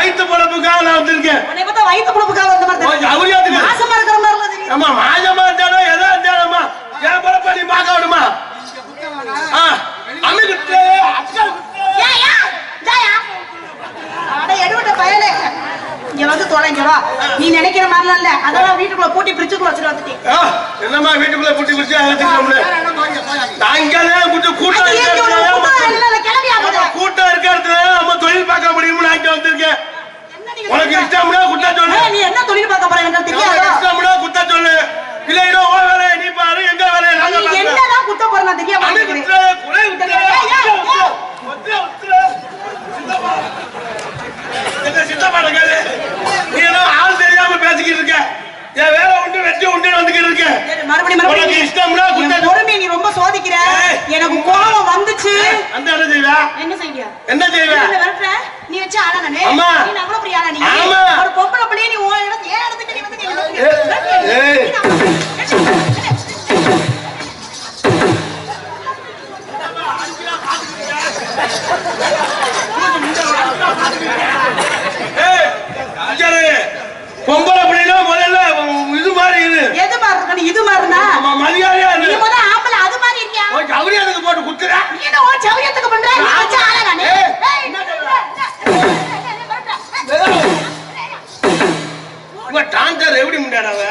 வயிற்று பொழப்புக்காக நான் வந்திருக்கேன். உன்னை பார்த்தா வயிற்று பொழப்புக்காக வந்த மாதிரி அவரியாதுக்கு மாசமா இருக்கிற மாதிரிலாம் தெரியும். ஆமா மாசமா இருந்தாலும் எதா இருந்தாலும்மா என் பொழப்ப நீ பார்க்க விடுமா? அம்மிக்கிட்டு எடுவிட்ட பயலே இங்க வந்து தொலைங்கவா. நீ நினைக்கிற மாதிரிலாம் இல்ல. அதெல்லாம் வீட்டுக்குள்ள பூட்டி பிரிச்சுக்குள்ள வச்சுட்டு வந்துட்டேன். என்னம்மா வீட்டுக்குள்ள பூட்டி பிரிச்சு வச்சுக்கணும்ல? நாங்களே கூட்டம் கூட்டம் இருக்கிறதுல நம்ம தொழில் பார்க்க முடியும்னு நான் வந்திருக்கேன். உனக்கு இஷ்டம்னா குட்டா சொல்லு. நீ என்ன தொழில் பார்க்க போற எனக்கு தெரியாது. இஷ்டம்னா குட்டா சொல்லு. இல்லைன்னா ஓ வேலை நீ பாரு எங்க வேலை நாங்க பாரு. என்னதான் குட்ட போற நான் தெரியாம இருக்கேன். குறை விட்டுற. சித்தப்பாட கேளு. நீ என்ன ஆள் தெரியாம பேசிக்கிட்டு இருக்க. என் வேலை உண்டு வெற்றி உண்டு வந்துக்கிட்டு இருக்க. மறுபடியும் இஷ்டம்னா குட்டா பொறுமை நீ ரொம்ப சோதிக்கிற. எனக்கு கோபம் வந்துச்சு. அந்த என்ன செய்வா? என்ன செய்வியா? என்ன செய்வா? நீ வச்சு ஆளா நானே. நீ அவ்வளவு பெரிய ஆளா நீ? ஒரு பொம்பளை பிள்ளைய நீ ஓ இடத்து ஏன் இடத்துக்கு நீ வந்து பொம்பளை பிள்ளைனா முதல்ல இது மாதிரி இரு. எது மாதிரி இருக்க? நீ இது மாதிரினா மரியாதையா இரு. நீ முத ஆம்பளை அது மாதிரி இருக்கியா? ஓ சௌரியத்துக்கு போட்டு குத்துறா. நீ என்ன ஓ சௌரியத்துக்கு பண்ற? நீ வச்சு ஆளா நானே. உங்க டான்சர் எப்படி முண்டானவ?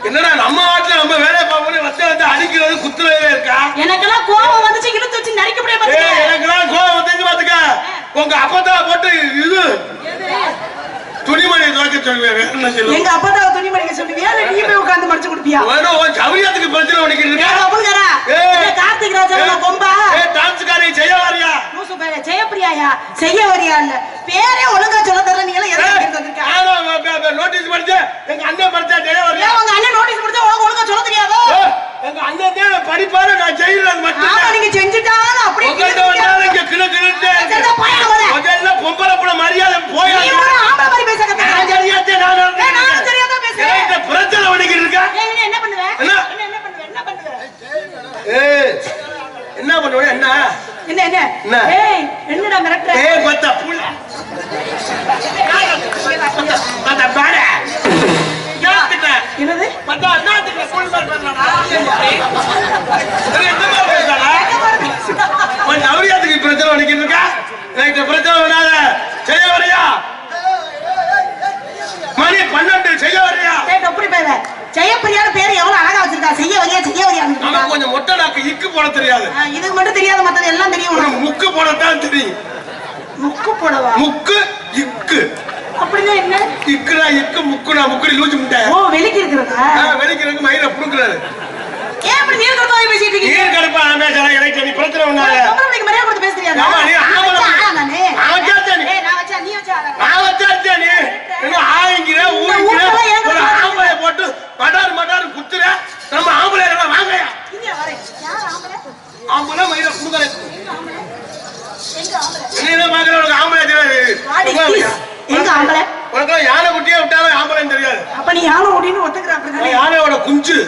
என்னடா நம்ம வாட்ல நம்ம வேலை பார்க்கணும் வந்து அடிக்கிறது குத்துறதே இருக்கா? எனக்கெல்லாம் கோபம் வந்துச்சு இழுத்து வச்சு நரிக்க முடியாது பாத்துக்க. எனக்கெல்லாம் கோபம் வந்துச்சு பாத்துக்க. உங்க அப்பதா போட்டு இது துணிமணி துவைக்க சொல்லுவேன். என்ன சொல்லுவேன்? எங்க அப்பதா துணிமணிக்க சொல்லுவியா இல்ல நீ போய் உட்கார்ந்து மடிச்சு கொடுப்பியா? வேணோ சௌரியத்துக்கு பிரச்சனை உனக்கு இருக்கா? கபுல்கரா கார்த்திக் ராஜா கொம்பா டான்ஸ்காரி செய்ய வரியா? லூசு பேரே ஜெயப்பிரியாயா செய்ய வரியா இல்ல பேரே ஒழுங்கா சொல்ல தெரியல. நீங்க எல்லாம் எதுக்கு வந்திருக்க? ஆனா நோட்டீஸ் படிச்ச எங்க அண்ணன் படிச்சா செய்ய வரியா? உங்க அண்ணன் நோட்டீஸ் படிச்சா உனக்கு ஒழுங்கா சொல்ல தெரியாதோ? எங்க அண்ணன் படிப்பாரு நான் செய்யறது மட்டும். ஆமா நீங்க செஞ்சுட்டாலும் அப்படியே இங்க கிளு கிளுட்டே முதல்ல பொம்பளை புள்ள மரியாதை போய் நீ ஒரு ஆம்பளை மாதிரி பேச கத்துக்க. நான் சரியாதே நான் சரியாதா பேசுறேன். இந்த பிரச்சனை உனக்கு இருக்கா? நீ என்ன பண்ணுவ? என்ன என்ன பண்ணுவ? என்ன என்ன என்ன ஏய் என்னடா மிரட்டற? ஏய் பத்த புள்ள பத்த பாட யாத்திட்ட என்னது பத்த அண்ணாத்திட்ட புள்ள பண்றானா? என்ன பேசுறா? உன் நவரியாத்துக்கு பிரச்சனை உனக்கு இருக்கா? எனக்கு பிரச்சனை வராத. செய்ய வரியா? மணி 12 செய்ய வரியா? டேய் டொப்படி பேர ஜெயப்பிரியார் பேர் எவ்வளவு அழகா வச்சிருக்கா. செய்ய வரியா நமக்கு கொஞ்சம் மொட்டை நாக்கு இக்கு போட தெரியாது. இதுக்கு மட்டும் தெரியாத மத்தது எல்லாம் தெரியும். உனக்கு முக்கு போடத்தான் தெரியும். முக்கு போடவா? முக்கு இக்கு அப்படின்னா என்ன? இக்குனா இக்கு முக்குனா முக்குடி லூச்சு முட்டை. ஓ வெளிக்கு இருக்குறதா? வெளிக்கிறதுக்கு மயிரை புடுக்குறாரு. ஏன் அப்படி நீர் கடுப்பாய் பேசிட்டு இருக்கீங்க? நீர் கடுப்பா பேசலாம். எனக்கு நீ பிரச்சனை ஒண்ணால உங்களுக்கு மரியாதை கொடுத்து பேச தெரியாதா? ஆமா நீ ஆளா நானே. நான் வச்சா நீ. ஏய் நான் வச்சா நீ வச்சா நான் வச்சா நீ. என்ன ஆயிங்கிற ஊங்கிற ஒரு ஆம்பளை போட்டு மடார் குத்துற. நம்ம ஆம்பளை எல்லாம் வாங்கயா? இங்க வரேன். யார் ஆம்பளை? ஆம்பளை மயிரை புடுக்குறாரு. எங்க ஆம்பளை? நீ பாக்குற உனக்கு ஆம்பளை தெரியாது. எங்க ஆம்பளை? உனக்கு யானை குட்டியே விட்டாலும் ஆம்பளைன்னு தெரியாது. அப்ப நீ யானை ஓடின்னு ஒத்துக்கிற அப்படிதானே? யானையோட குஞ்சு.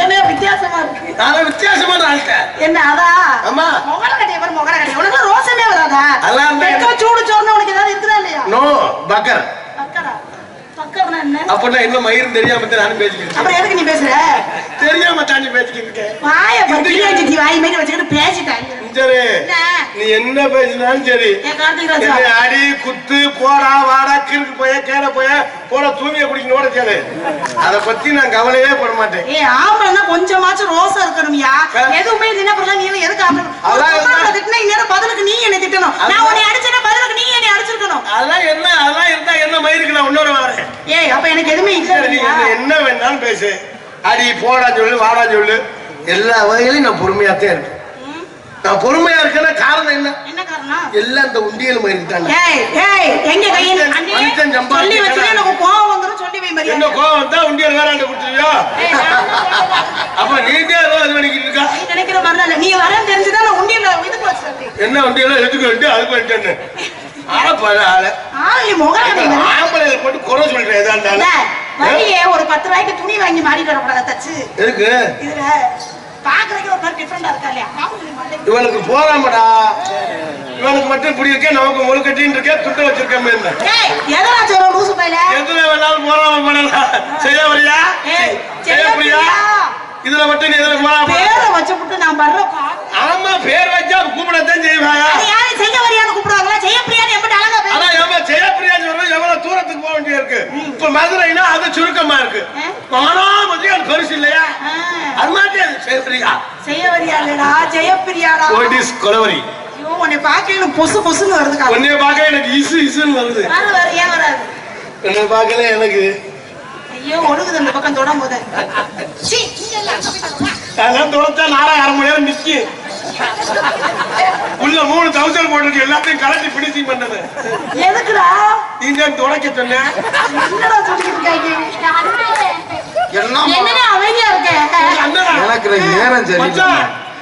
என்ன வித்தியாசமா இருக்கு? நான் வித்தியாசமான ஆள்கிட்ட என்ன அதா? ஆமா மொகர கட்டிய பாரு மொகர கட்டிய. உனக்கு ரோசமே வராதா? அதான் சூடு சோறுன்னு உனக்கு ஏதாவது இருக்குதா இல்லையா? No Bakr. பக்கரா? பக்கர்னா என்ன? அப்பனா என்ன மயிரும் தெரியாம நானும் பேசிக்கிட்டு. அப்புறம் எதுக்கு நீ பேசுற? தெரியாம தாண்டி பேசிக்கிட்டு இருக்கேன். வாய பத்தியாச்சி வாய் மேல வச்சுக்கிட்டு பேசிட்டாங்க. சரி நீ என்ன பேசினாலும் சரி. அடி குத்து போடா வாடா கிறுக்கு போய கேட போய போட தூமிய குடிக்கணும் கூட கேளு. அத பத்தி நான் கவலையே பட மாட்டேன். ஏ ஆம்பளன்னா கொஞ்சமாச்சும் ரோசா இருக்கணும்யா. எதுவுமே என்ன பண்ணல நீ எதுக்கு ஆம்பள? அதான் திட்டினா இந்நேரம் பதிலுக்கு நீ என்ன திட்டணும். நான் உன்னை அடிச்சேன்னா பதிலுக்கு நீ என்ன அடிச்சிருக்கணும். அதெல்லாம் இருந்தா என்ன மயிருக்கு நான் உன்னோட வரேன். ஏய் அப்ப எனக்கு எதுவுமே இல்ல. என்ன வேணாலும் பேசு. அடி போடா சொல்லு வாடா சொல்லு எல்லா வகையிலும் நான் பொறுமையாத்தான் இருக்கேன். நான் பொறுமையா இருக்கேன்னா காரணம் என்ன? என்ன காரணம்? எல்லாம் இந்த உண்டியல் மயிர்தாங்க. எங்க கையில சொல்லி வச்சு எனக்கு கோவம் வந்துரும். சொல்லி வை மரியாதை. என்ன கோவம் வந்தா உண்டியல் வேறாண்ட கொடுத்துறியோ? அப்ப நீங்க அது நினைக்கிட்டு இருக்கா? நீ நினைக்கிற மாதிரி இல்ல. நீ வரேன்னு தெரிஞ்சுதான் நான் உண்டியல் இதுக்கு வச்சிருக்கேன். என்ன உண்டியல் எதுக்கு வந்து அதுக்கு வந்துட்டேன்னு ஆம்பளை போட்டு குறை சொல்றேன். எதா வண்டியே ஒரு 10 ரூபாய்க்கு துணி வாங்கி மாடிட்டு வரக்கூடாது தச்சு. எதுக்கு? இதுல பாக்குறதுக்கு ஒரு மாதிரி டிஃபரெண்டா இருக்கா இல்லையா? இவனுக்கு போறாமடா, இவனுக்கு மட்டும் இப்படி இருக்கே, நமக்கு முழுக்கட்டின்னு இருக்கே, துட்ட வச்சிருக்கேன். எதனா சொல்ற லூசு பையல? எதுல வேணாலும் போறாம பண்ணலாம். செய்ய வரியா? செய்ய புரியா? இதுல மட்டும் நீ எதுல போறாம? பேரை வச்சுட்டு நான் பண்றேன். ஆமா, பேர் வச்சா கூப்பிடத்தான் செய்வாங்க. யாரு செய்ய வரியான்னு கூப்பிடுவாங்களா? செய்ய பிரியான்னு எப்படி அழகா பேர்? ஆனா ஏமா செய்ய பிரியான்னு சொல்றது எவ்வளவு தூரத்துக்கு போக வேண்டிய இருக்கு. இப்ப மதுரைனா அது சுருக்கமா இருக்கு. ஆனா மதுரை அது பெருசு இல்லையா? அது மாதிரி செய்ய பிரியா. செய்ய வரியா இல்லடா, ஜெயப்பிரியாடா. ஓடிஸ் கொலவரி. ஐயோ, உன்னை பார்க்கல பொசு பொசுன்னு வருதுக்கா. உன்னை பார்க்க எனக்கு இசுன்னு வருது. ஏன் வராது? உன்னை பார்க்கல எனக்கு. ஐயோ, ஒழுகுது அந்த பக்கம் தொடும் போது. அதெல்லாம் தொலைச்சா நாடா 1/2 மணி நேரம் நிக்கி. உள்ள 3000 போட்டு எல்லாத்தையும் கலட்டி பிடிச்சிங் பண்ணது. எதுக்குடா நீங்க துடைக்க சொன்ன? என்னடா சொல்லிட்டு இருக்காங்க? என்னடா அமைதியா இருக்க? எனக்கு நேரம் சரி.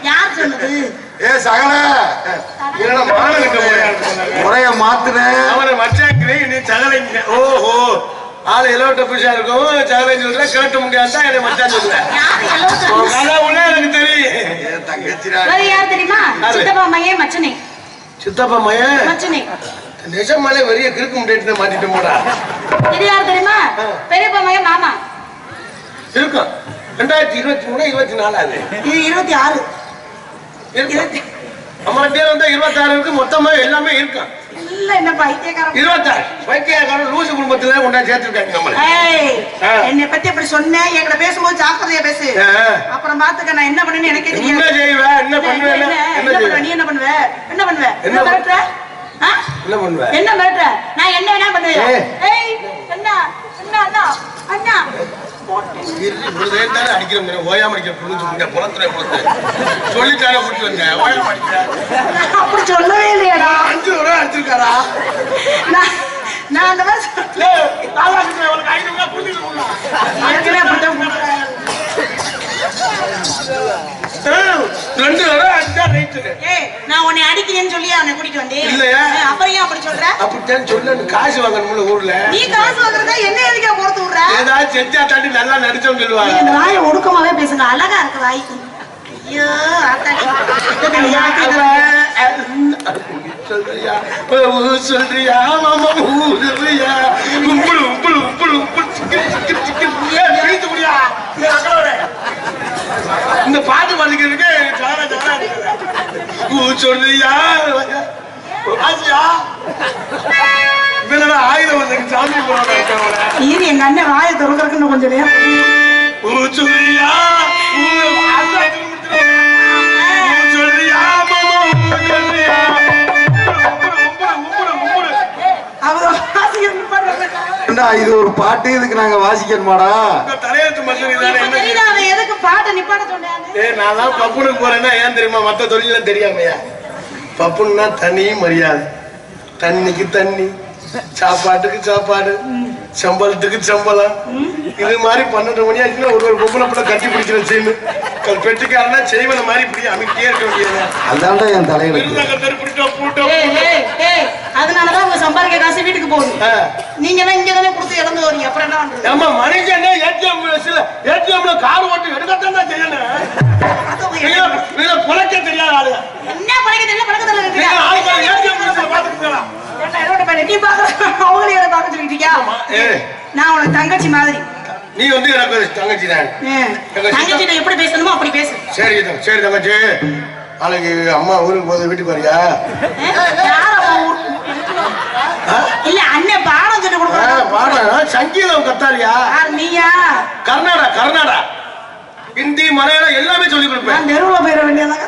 யார் சொன்னது? சகல என்னடா மானகிட்ட முறைய மாத்துன அவனை மச்சாக்கிறே நீ சகலைங்க. ஓஹோ, ஆளு எலவட்ட புதுசா இருக்கும், சகலை சொல்ற கேட்ட முடியாது தான் என்னை மச்சான் சொல்லுவேன். எனக்கு தெரியும். தங்கச்சிரா யார் தெரியுமா? சித்தப்பா மையே மச்சனே. சித்தப்பா மையன் மச்சனே நிஜமாலே வெறிய கிறுக்கு முட்டை மாட்டிட்டு போடா. இது யார் தெரியுமா? பெரியப்பா மையே மாமா. இருக்கும் 2023 24 இது 26. நம்ம பேர் வந்து 26 இருக்கு. மொத்தமா எல்லாமே இருக்கும். இல்ல என்ன பைத்தியக்காரன். 26 பைத்தியக்காரன் லூசு குடும்பத்துல கொண்டா சேர்த்திருக்காங்க நம்மள. என்னை பத்தி அப்படி சொன்ன, என்கிட்ட பேசும்போது ஜாக்கிரதையா பேசு. அப்புறம் பாத்துக்க நான் என்ன பண்ணேன்னு எனக்கே தெரியாது. என்ன செய்வ? என்ன பண்ணுவ? என்ன பண்ணுவ? நீ என்ன பண்ணுவ? என்ன பண்ணுவ? என்ன மிரட்டுற? என்ன பண்ணுவ? என்ன மிரட்டுற? நான் என்ன வேணா பண்ணுவேன். ஏய் அண்ணா அண்ணா அண்ணா அண்ணா அடிக்கிற ஓயாம அடிக்கிற புரிஞ்சு புலத்துல சொல்லிட்டார கூட்டி வந்த ஓயாம அடிக்கிற. அப்படி சொல்லவே இல்லையாடா. 5 தடவை அடிச்சிருக்காரா? நான் அந்த மாதிரி நான் உன்னை அடிக்கிறேன்னு சொல்லி அவனை கூட்டிட்டு வந்தேன். இல்லையா? அப்புறம் ஏன் அப்படி சொல்ற? அப்படித்தான் சொல்ல. காசு வாங்கணும்ல ஊர்ல. நீ காசு வாங்குறதா என்ன எதுக்கா பொறுத்து விடுற? ஏதாவது செஞ்சா தாண்டி நல்லா நடிச்சோம்னு சொல்லுவாங்க. இந்த வாயை ஒடுக்கமாவே பேசுங்க, அழகா இருக்கு வாய்க்கு. ஐயோ சொல்றியா சொல்றியா மாமா ஊரியா உப்புடு உப்புடு உப்புடு உப்புடு சிக்கன் சிக்கன் நினைத்து முடியா? இந்த பாட்டு பாடிக்கிறதுக்கு சொல்றியா ஆசியா இவனோட ஆயுதம் வந்து சாமி போறாங்க. இது எங்க அண்ணன் வாயை திறக்கிறதுக்கு கொஞ்சம் நேரம். சொல்றியா சொல்றியா மாமா சொல்றியா இது ஒரு பாட்டு, இதுக்கு நாங்க வாசிக்கணுமாடா? தலையெழுத்து மசூரி எதுக்கு பாட்டை நிப்பாட்ட சொன்னாங்க? நான் தான் பப்புனுக்கு போறேன்னா ஏன் தெரியுமா? மத்த தொழில தெரியாமையா? பப்புன்னா தனி மரியாதை, தண்ணிக்கு தண்ணி, சாப்பாட்டுக்கு சாப்பாடு, சம்பளத்துக்கு சம்பளம். இது மாதிரி 12 மணி ஆச்சுன்னா ஒரு பொம்பளை கூட கட்டி பிடிக்கிற செய்யு பெட்டுக்காரனா செய்வன மாதிரி இப்படி அமைக்கிட்டே இருக்க முடியாது. அதான்டா என் தலையில. அதனாலதான் உங்க சம்பாதிக்க காசு வீட்டுக்கு போகுது. நீங்க தான் இங்க தானே கொடுத்து இழந்து வரீங்க. அப்புறம் என்ன பண்றது? ஆமா, மனுஷன் ஏடிஎம்ல கார் ஓட்டு எடுக்கத்தான் செய்யணும். புழைக்க தெரியாத ஆளு. என்ன புழைக்க தெரியல? பழக்க தெரியல. நீ பாக்க அவங்களே பார்க்க சொல்லிட்டியா? நான் உனக்கு தங்கச்சி மாதிரி. நீ வந்து எனக்கு தங்கச்சி தான். தங்கச்சி எப்படி பேசணுமோ அப்படி பேசு. சரி சரி தங்கச்சி. நாளைக்கு அம்மா ஊருக்கு போது வீட்டுக்கு வரியா? இல்ல அண்ணன் பாடம் சொல்லி கொடுக்க. பாடம் சங்கீதம் கத்தாரியா? நீயா? கர்நாடகா ஹிந்தி மலையாளம் எல்லாமே சொல்லி கொடுப்பேன். தெருவுல போயிட வேண்டியதான்.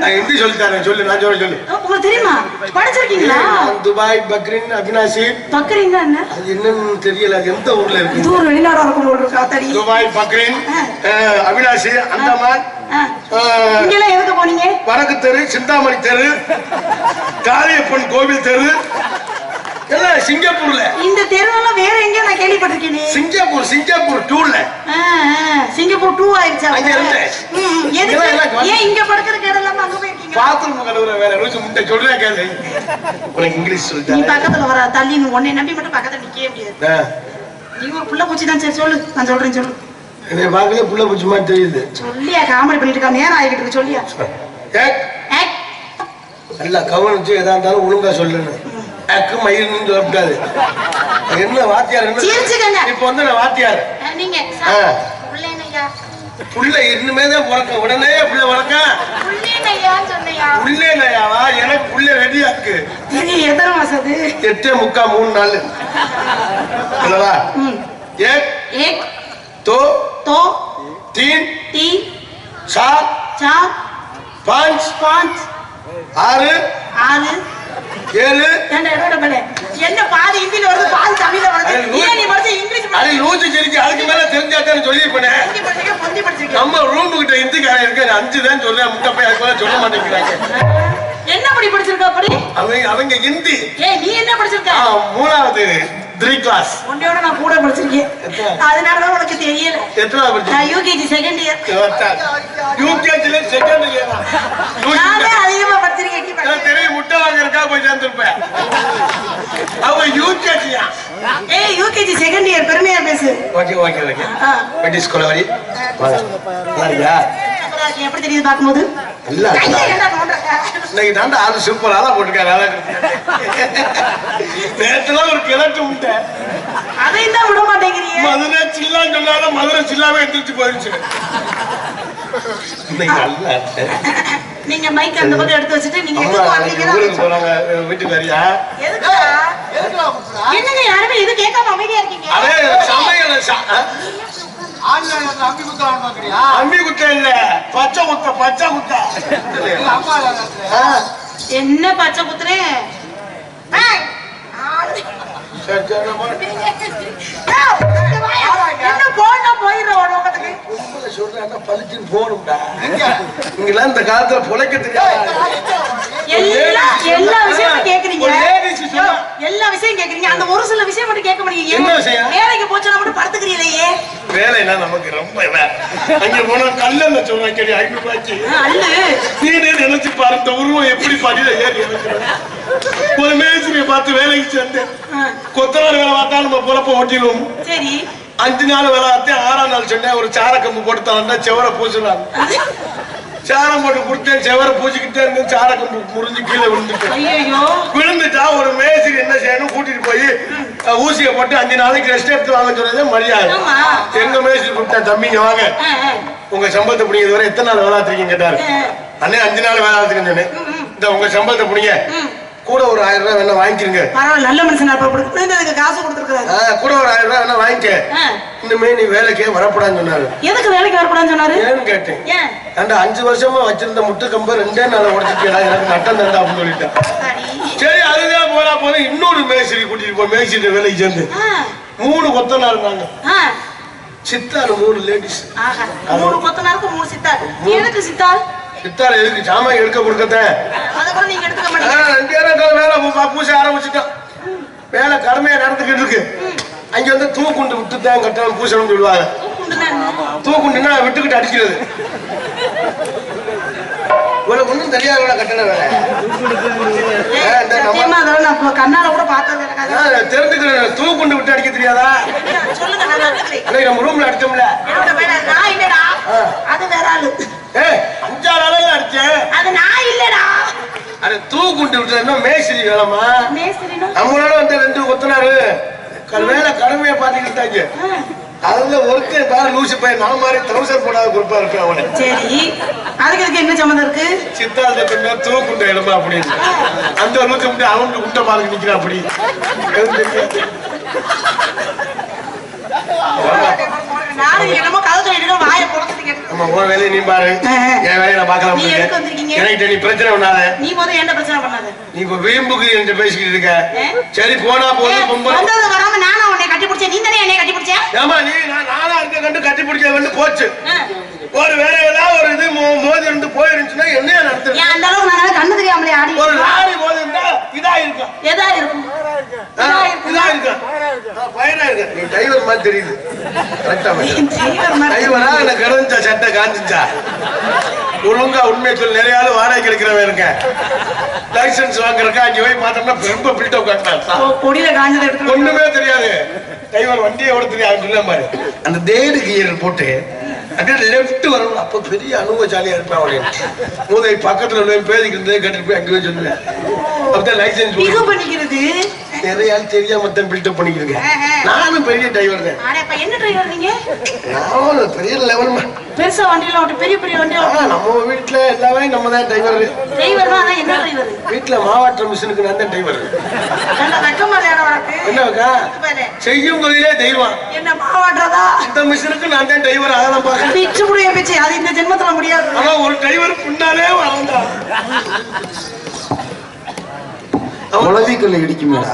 நான் ஹிந்தி சொல்லித்தரேன். சொல்லு. நான் சொல்லு. உங்களுக்கு தெரியுமா? படிச்சிருக்கீங்களா? துபாய் பக்ரீன் அவினாசி. பக்ரீன் என்ன? அது என்னன்னு தெரியல. அது எந்த ஊர்ல இருக்கு? இது ஒரு வெளிநாடா இருக்கும் போல இருக்கா? தெரியும். துபாய் பக்ரீன் அவினாசி அந்தமான். இங்கெல்லாம் எதுக்கு போனீங்க? வடக்கு தெரு, சிந்தாமணி தெரு, காளியப்பன் கோவில் தெரு, எல்லாம் சிங்கப்பூர்ல. இந்த தெருவெல்லாம் வேற எங்க நான் கேள்விப்பட்டிருக்கேன். சிங்கப்பூர் 2ல. சிங்கப்பூர் 2 ஆயிடுச்சா? ஏன் இங்க படுக்கிறதுக்கு இடம் இல்லாம அங்க போயிருக்கீங்க? பாத்ரூம் கழுவுற வேற ரோஸ் முட்டை சொல்றேன் கேளு. உனக்கு இங்கிலீஷ் சொல்லிட்டேன். நீ பக்கத்துல வர தள்ளி உன்னை நம்பி மட்டும் பக்கத்துல நிக்கவே முடியாது. நீ ஒரு புள்ள பூச்சி தான். சரி சொல்லு, நான் சொல்றேன் சொல்லு. என்னை பார்க்கல புள்ள பூச்சி மாதிரி தெரியுது. சொல்லியா காமெடி பண்ணிட்டு இருக்கா, நேரம் ஆகிட்டு இருக்கு சொல்லியா. நல்லா கவனிச்சு எதா இருந்தாலும் ஒழுங்கா சொல்லணும். அக்கு மயிர்னு சொல்லக்கூடாது. என்ன வாத்தியார் இப்ப வந்து நான் வாத்தியார். புள்ள இன்னுமே தான் பிறக்க உடனே புள்ள வளர்க்க புள்ளேனையாவா? எனக்கு புள்ள ரெடியா இருக்கு. எத்தனை மாசம்? 8 முக்கா 3 நாள். அல்லவா? एक तो तीन चार 5 6 7 என்ன பாதி ஹிந்தில வருது பாதி தமிழ்ல வருது. ஏன் நீ படிச்ச இங்கிலீஷ் அடி லூசு சரிக்கு அதுக்கு மேல தெரிஞ்சாதான் சொல்லிருப்பேன். ஹிந்தி படிச்சிருக்க நம்ம ரூம் கிட்ட ஹிந்திக்காரன் இருக்க 5 தான் சொல்றேன். முட்டை போய் அதுக்கு மேல சொல்ல மாட்டேங்கிறாங்க. என்ன படி படிச்சிருக்க? அப்படி அவங்க ஹிந்தி. ஏய் நீ என்ன படிச்சிருக்க? 3வது 3 கிளாஸ். உன்னையோட நான் கூட படிச்சிருக்கேன். அதனால தான் உனக்கு தெரியல. எத்தனாவது படிச்சீங்க? நான் யூகேஜி செகண்ட் இயர். யூகேஜில செகண்ட் இயர். நானே அதிகமா படிச்சிருக்கேன். நான் தெரிய முட்டை வாங்கறதுக்காக போய் சேர்ந்திருப்பேன். அவ யூகேஜியா? ஏய் யூகேஜி செகண்ட் இயர் பெருமையா பேசு. ஓகே. பெட்டி ஸ்கூல்ல வரி. வாங்க. எப்படி தெரியுது பாக்கும்போது? இல்ல இன்னைக்கு தாண்டா ஆளு சூப்பர் ஆளா போட்டுருக்காரு. நேற்றுலாம் ஒரு கிழக்கு முட்டை அதையும் தான் விட மாட்டேங்கிறீங்க. மதுரை சில்லான்னு சொன்னாலும் மதுரை சில்லாவே எடுத்துட்டு போயிடுச்சு. நீங்க மைக் அந்த பக்கம் எடுத்து வச்சுட்டு நீங்க ஊருக்கு போறாங்க. வீட்டுக்கு வரியா? என்னங்க யாருமே இது கேட்காம அமைதியா இருக்கீங்க? அதே சமையல் அம்பி குத்த இல்ல பச்சை குத்த. என்ன பச்சை குத்துறேன்? என்ன போனா போயிடுற ஒரு பக்கத்துக்கு சொல்றேன். பழிச்சுன்னு போகணும்டா. இங்கெல்லாம் இந்த காலத்துல பொழைக்க தெரியாது. எல்லா விஷயமும் கேக்குறீங்க. எல்லா விஷயம் கேக்குறீங்க. அந்த ஒரு சில விஷயம் மட்டும் கேட்க மாட்டீங்க. என்ன விஷயம்? வேலைக்கு போச்சா மட்டும் படுத்துக்கிறீங்களே. வேலைன்னா நமக்கு ரொம்ப அங்க போனா கல்ல சொல்லுவாங்க. 500 ரூபாய்க்கு நீனே நினைச்சு பாரு இந்த உருவம் எப்படி படியில ஏறி ஒரு மேஸ்திரியை பார்த்து வேலைக்கு சேர்ந்தேன். கொத்தனார் வேலை பார்த்தா நம்ம பொழப்ப ஓட்டிடுவோம். சரி 5 நாள் வேலை பார்த்து 6ஆம் நாள் சொன்னேன் ஒரு சார கம்பு போட்டு தரா செவரை பூசுறாங்க. சாரம் போட்டு கொடுத்தேன். செவரை பூச்சிக்கிட்டே இருந்து சார கம்பு முறிஞ்சு கீழே விழுந்துட்டா ஒரு மேஸ்திரி என்ன செய்யணும்? கூட்டிட்டு போய் ஊசியை போட்டு 5 நாளைக்கு ரெஸ்ட் எடுத்து வாங்க சொன்னதே மரியாதை. எங்க மேஸ்திரி கூப்பிட்டா தம்பிங்க வாங்க உங்க சம்பளத்தை பிடிக்கிறது வரை எத்தனை நாள் வேலை ஆத்திருக்கீங்க கேட்டாரு. அண்ணே 5 நாள் வேலை ஆத்திருக்கேன்னு சொன்னேன். இந்த உங்க சம்பளத்தை பிடிங்க கூட ஒரு 1000 ரூபாய் வேணா வாங்கிக்கிறீங்க. நல்ல மனுஷனா காசு கொடுத்துருக்காரு. கூட ஒரு 1000 ரூபாய் வேணா வாங்கிக்க. இன்னுமே நீ வேலைக்கே வரப்படான்னு சொன்னாரு. எதுக்கு வேலைக்கு வரப்படான்னு சொன்னாரு? ஏன்னு கேட்டேன். அந்த 5 வருஷமா வச்சிருந்த முட்டு கம்ப 2 நாள் உடச்சிட்டா எனக்கு நட்டம் தண்டா அப்படின்னு சொல்லிட்டேன். சரி அதுதான் போனா போதும். இன்னொரு மேஸ்திரி கூட்டிட்டு போய் மேஸ்திரி வேலைக்கு சேர்ந்து 3 கொத்தனார் இருந்தாங்க. சித்தார் 3 லேடிஸ். 3 கொத்தனாருக்கு 3 சித்தார். எதுக்கு சித்தார்? சித்தார் எதுக்கு? சாமான் எடுக்க கொடுக்கத்தேன். நீங்க எடுத்துக்க மாட்டீங்க. 2 நேரம் வேலை பூச ஆரம்பிச்சுட்டான். வேலை கடுமையா நடந்துக்கிட்டு இருக்கு. அங்க வந்து தூக்குண்டு விட்டுதான் கட்டணம் பூசணும்னு சொல்லுவாங்க. தூக்குண்டுன்னா விட்டுக்கிட்டு அடிக்கிறது. உனக்கு ஒண்ணும் தெரியாத கட்டண வேலை கண்ணால கூட பார்த்தது தெரிஞ்சுக்கிறேன். தூக்குண்டு விட்டு அடிக்க தெரியாதா? நம்ம ரூம்ல அடிச்சோம்ல அது வேற ஆளு. 5 ஆள் அடிச்சேன். அது நான் இல்லடா. அது தூக்குண்டு விட்டு மேஸ்திரி வேலைமா. நம்மளால வந்து 2 கொத்தனாரு வேலை கடுமையா பாத்துக்கிட்டாங்க. அதுல ஒருத்தர் பாரு லூசு பையன் நான் மாதிரி ட்ரவுசர் போடாத குரூப்பா இருப்பேன் அவனை. சரி அதுக்கு என்ன சம்மந்தம் இருக்கு? சித்தாந்த தூக்குண்ட இடமா அப்படின்னு அந்த லூசு விட்டு அவங்க குட்ட பாருங்க நிக்கிறான் அப்படி. என்னமோ கதை சொல்லிட்டு வாயை போடுறதுக்கு வேலையை நீ பாரு. என் வேலையை நான் பாக்கலாம். எனக்கு நீ பிரச்சனை பண்ணாத. நீ போதும் என்ன பிரச்சனை பண்ணாத. நீ இப்ப வீம்புக்கு என்று பேசிக்கிட்டு இருக்க. சரி போனா போதும். வராம நானா உன்னை கட்டி பிடிச்சேன். நீ தானே என்னை கட்டி பிடிச்ச. ஏமா நீ நானா இருக்க கண்டு கட்டி பிடிக்க வந்து போச்சு. ஒரு வேற ஏதாவது ஒரு இது மோதி இருந்து போயிருந்துச்சுன்னா என்ன நடத்து? அந்த அளவுக்கு நான் கண்ணு தெரியாமலே ஆடி ஒரு லாரி மோதி இருந்தா இதா இருக்கும். எதா இருக்கும்? இதா இருக்கும். பயனா இருக்கு. நீ டிரைவர் மாதிரி தெரியுது. கரெக்டா டிரைவரா? எனக்கு கிடந்துச்சா சட்டை காஞ்சிச்சா? ஒழுங்கா உண்மையை சொல்லி நிறைய ஆளு வாடகை கிடைக்கிறவன் இருக்க லைசன்ஸ் வாங்குறக்கா அங்க போய் பார்த்தோம்னா ரொம்ப பில்டப் காட்டினான் கொடியில காஞ்சதை எடுத்து ஒண்ணுமே தெரியாது டிரைவர் வண்டியை ஓட தெரியாது சொல்ல மாதிரி அந்த தேடு கியர் போட்டு அப்படியே லெஃப்ட் வரணும் அப்ப பெரிய அனுபவசாலியா இருப்பான் அவனே மூதை பக்கத்துல உள்ள பேதிக்கிட்டு கட்டிட்டு போய் அங்கே சொல்லுவேன் அப்பதான் லைசன்ஸ் பண்ணிக்கிறது நிறைய ஆள் தெரியாம தான் பில்டப் பண்ணிக்கிறீங்க நானும் பெரிய டிரைவர் தான் என்ன டிரைவர் நீங்க நானும் பெரிய லெவல் பெருசா வண்டியில ஓட்டு பெரிய பெரிய வண்டி நம்ம வீட்டுல எல்லாமே நம்ம தான் டிரைவர் டிரைவர் தான் என்ன டிரைவர் வீட்டுல மாவாட்ட மிஷினுக்கு நான் தான் டிரைவர் என்னக்கா செய்யும் போதிலே தெய்வம் என்ன மாவாட்டுறதா இந்த மிஷினுக்கு நான் தான் டிரைவர் அதெல்லாம் பாக்க பிச்சு முடிய பிச்சு அது இந்த ஜென்மத்துல முடியாது ஆனா ஒரு டிரைவர் பின்னாலே வரந்தா உளவிக்கல்ல இடிக்குமேடா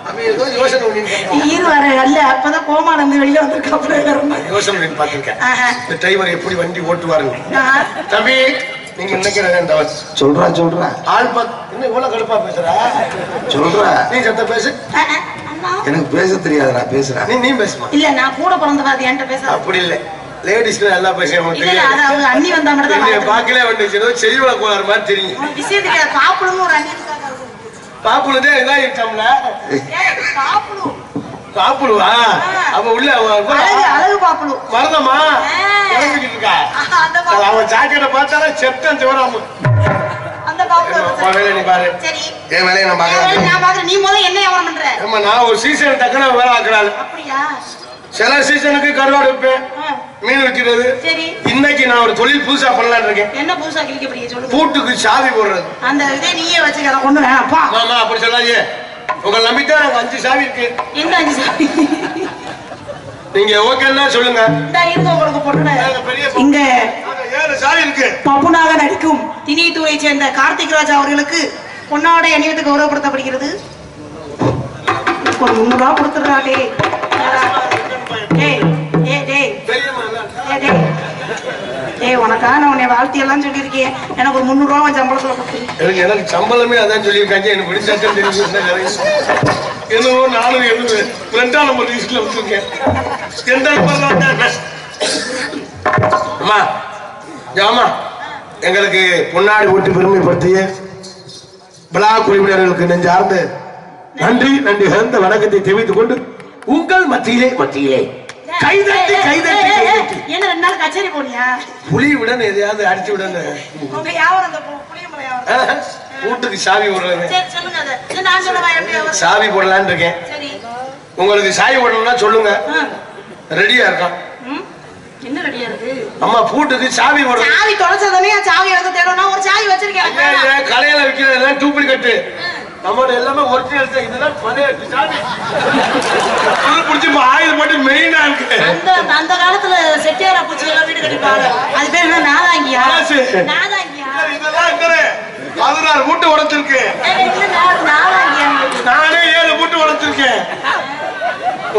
அவன் ஏதோ யோசனை அல்ல அப்பதான் கோமால இருந்து வெளியில வந்திருக்காப்புல யோசனை பார்த்திருக்கேன் இந்த டிரைவர் எப்படி வண்டி ஓட்டுவாருங்க தம்பி நீங்க நினைக்கிறேன் சொல்றா ஆள் என்ன இவ்வளவு கடுப்பா பேசுறா சொல்றா நீ சத்த பேசு எனக்கு பேச தெரியாதுடா பேசுறேன் நீ பேசுமா இல்ல நான் கூட பிறந்தவா அது என்கிட்ட பேச அப்படி இல்ல லேடிஸ்ல நல்லா பேசுறேன் அண்ணி வந்தா மட்டும் பாக்கல வந்துச்சு செய்வள கோளாறு மாதிரி தெரியும் விஷயத்துக்கு பாப்புளும் ஒரு அண்ணி பாப்புளுதே இதான் இருக்கம்ல பாப்புளுவா அவ உள்ள அழகு பாப்புளு மறந்தமா இறங்கிட்டு இருக்கா அவன் ஜாக்கெட்டை பார்த்தாலே செத்தன் சிவராம அந்த பாப்புளு நீ பாரு சரி என் வேலையை நான் பாக்குறேன் நீ முதல்ல என்ன வியாபாரம் பண்ற ஆமா நான் ஒரு சீசன் டக்குனு வேலை ஆக்குறாள் அப்படியா சில சீசனுக்கு கருவாடு வைப்பேன் மீன் வைக்கிறது இன்னைக்கு நான் ஒரு தொழில் புதுசா பண்ணலான்னு இருக்கேன் என்ன புதுசா கிழிக்க சொல்லுங்க பூட்டுக்கு சாவி போடுறது அந்த இதே நீயே வச்சுக்கிற கொண்டு வேணாப்பா ஆமா அப்படி சொல்லாதே உங்களை நம்பித்தான் எனக்கு 5 சாவி இருக்கு எந்த 5 சாவி நீங்க ஓகேன்னா சொல்லுங்க உங்களுக்கு போட்டு இங்க 7 சாவி இருக்கு பப்புனாக நடிக்கும் திணித்தூரை சேர்ந்த கார்த்திக் ராஜ் அவர்களுக்கு பொன்னாடை அணிவித்து கௌரவப்படுத்தப்படுகிறது ஒரு 300 ரூபா கொடுத்துடுறாடே உனக்கா நான் உன்னை வாழ்த்தி எல்லாம் சொல்லியிருக்கேன் எனக்கு ஒரு 300 ரூபா சம்பளத்துல கொடுத்து எனக்கு சம்பளமே அதான் சொல்லியிருக்காங்க எனக்கு பிடிச்சாச்சும் தெரியும் என்னவோ நானும் 2ஆம் நம்பர் லிஸ்ட்ல வச்சிருக்கேன் எந்த நம்பர் அம்மா ஆமா எங்களுக்கு பொன்னாடி ஓட்டி பெருமைப்படுத்திய விழா குழுவினர்களுக்கு நெஞ்சார்ந்த நன்றி கலந்த வணக்கத்தை தெரிவித்துக் கொண்டு உங்கள் மத்தியிலே கைதட்டி என்ன 2 நாள் கச்சேரி போனியா புலி விடன்னு எதையாவது அடிச்சு விடன்னு வீட்டுக்கு சாவி போடுறது சாவி போடலான்னு இருக்கேன் உங்களுக்கு சாவி போடணும்னா சொல்லுங்க ரெடியா இருக்கான் என்ன ரெடியா இருக்கு அம்மா பூட்டுக்கு சாவி போடுறது சாவி தொலைச்சதனே சாவி எடுத்து தேடணும் ஒரு சாவி வச்சிருக்கேன் கடையில விற்கிறது டூப்ளிகேட் நம்மளோட எல்லாமே ஒரிஜினல் தான் இதெல்லாம் பழைய சாவி புடிச்சு ஆயுத மட்டும் மெயினா இருக்கு அந்த காலத்துல செட்டியாரா பூச்சி எல்லாம் வீடு கட்டிப்பாங்க அது பேர் என்ன நாதாங்கியா இதெல்லாம் 16 பூட்டு உடைச்சிருக்கு நானே 7 பூட்டு உடைச்சிருக்கேன்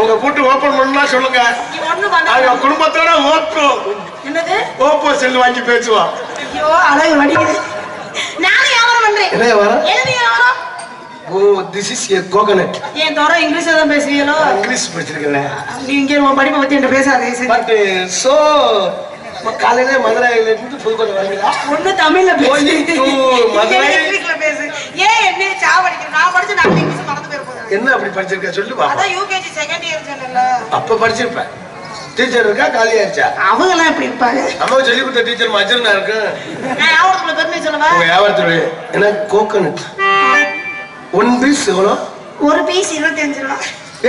உங்க பூட்டு ஓபன் பண்ணா சொல்லுங்க குடும்பத்தோட ஓப்போ செல் வாங்கி பேசுவான் ஐயோ அழகு வடிக்குது நானும் வியாபாரம் பண்றேன் என்ன வியாபாரம் oh this is a coconut ஏன் தோற இங்கிலீஷ்ல தான் பேசுவீங்களோ இங்கிலீஷ் பேசிருக்கல நீ இங்க உன் படிப்பை பத்தி என்கிட்ட பேசாதே பட் சோ காலையில மதுரையில இருந்து புதுக்கோட்டை வரீங்களா ஒண்ணு தமிழ்ல பேசு மதுரை இங்கிலீஷ்ல பேசு ஏன் என்ன சாவடிக்கிற நான் படிச்சு நான் இங்கிலீஷ் மறந்து போறேன் என்ன அப்படி படிச்சிருக்க சொல்லு பாப்பா அதான் யூகேஜி செகண்ட் இயர் சொன்னல அப்ப படிச்சிருப்ப டீச்சர் இருக்கா காலி ஆயிடுச்சா அவங்க எல்லாம் எப்படி இருப்பாங்க அம்மா சொல்லி கொடுத்த டீச்சர் மஜர்னா இருக்கு நான் யாவரத்துல பெருமை சொல்லவா வியாபாரத்துல என்ன கோகனட் 1 பீஸ் எவ்வளோ ஒரு பீஸ் 25 ரூபா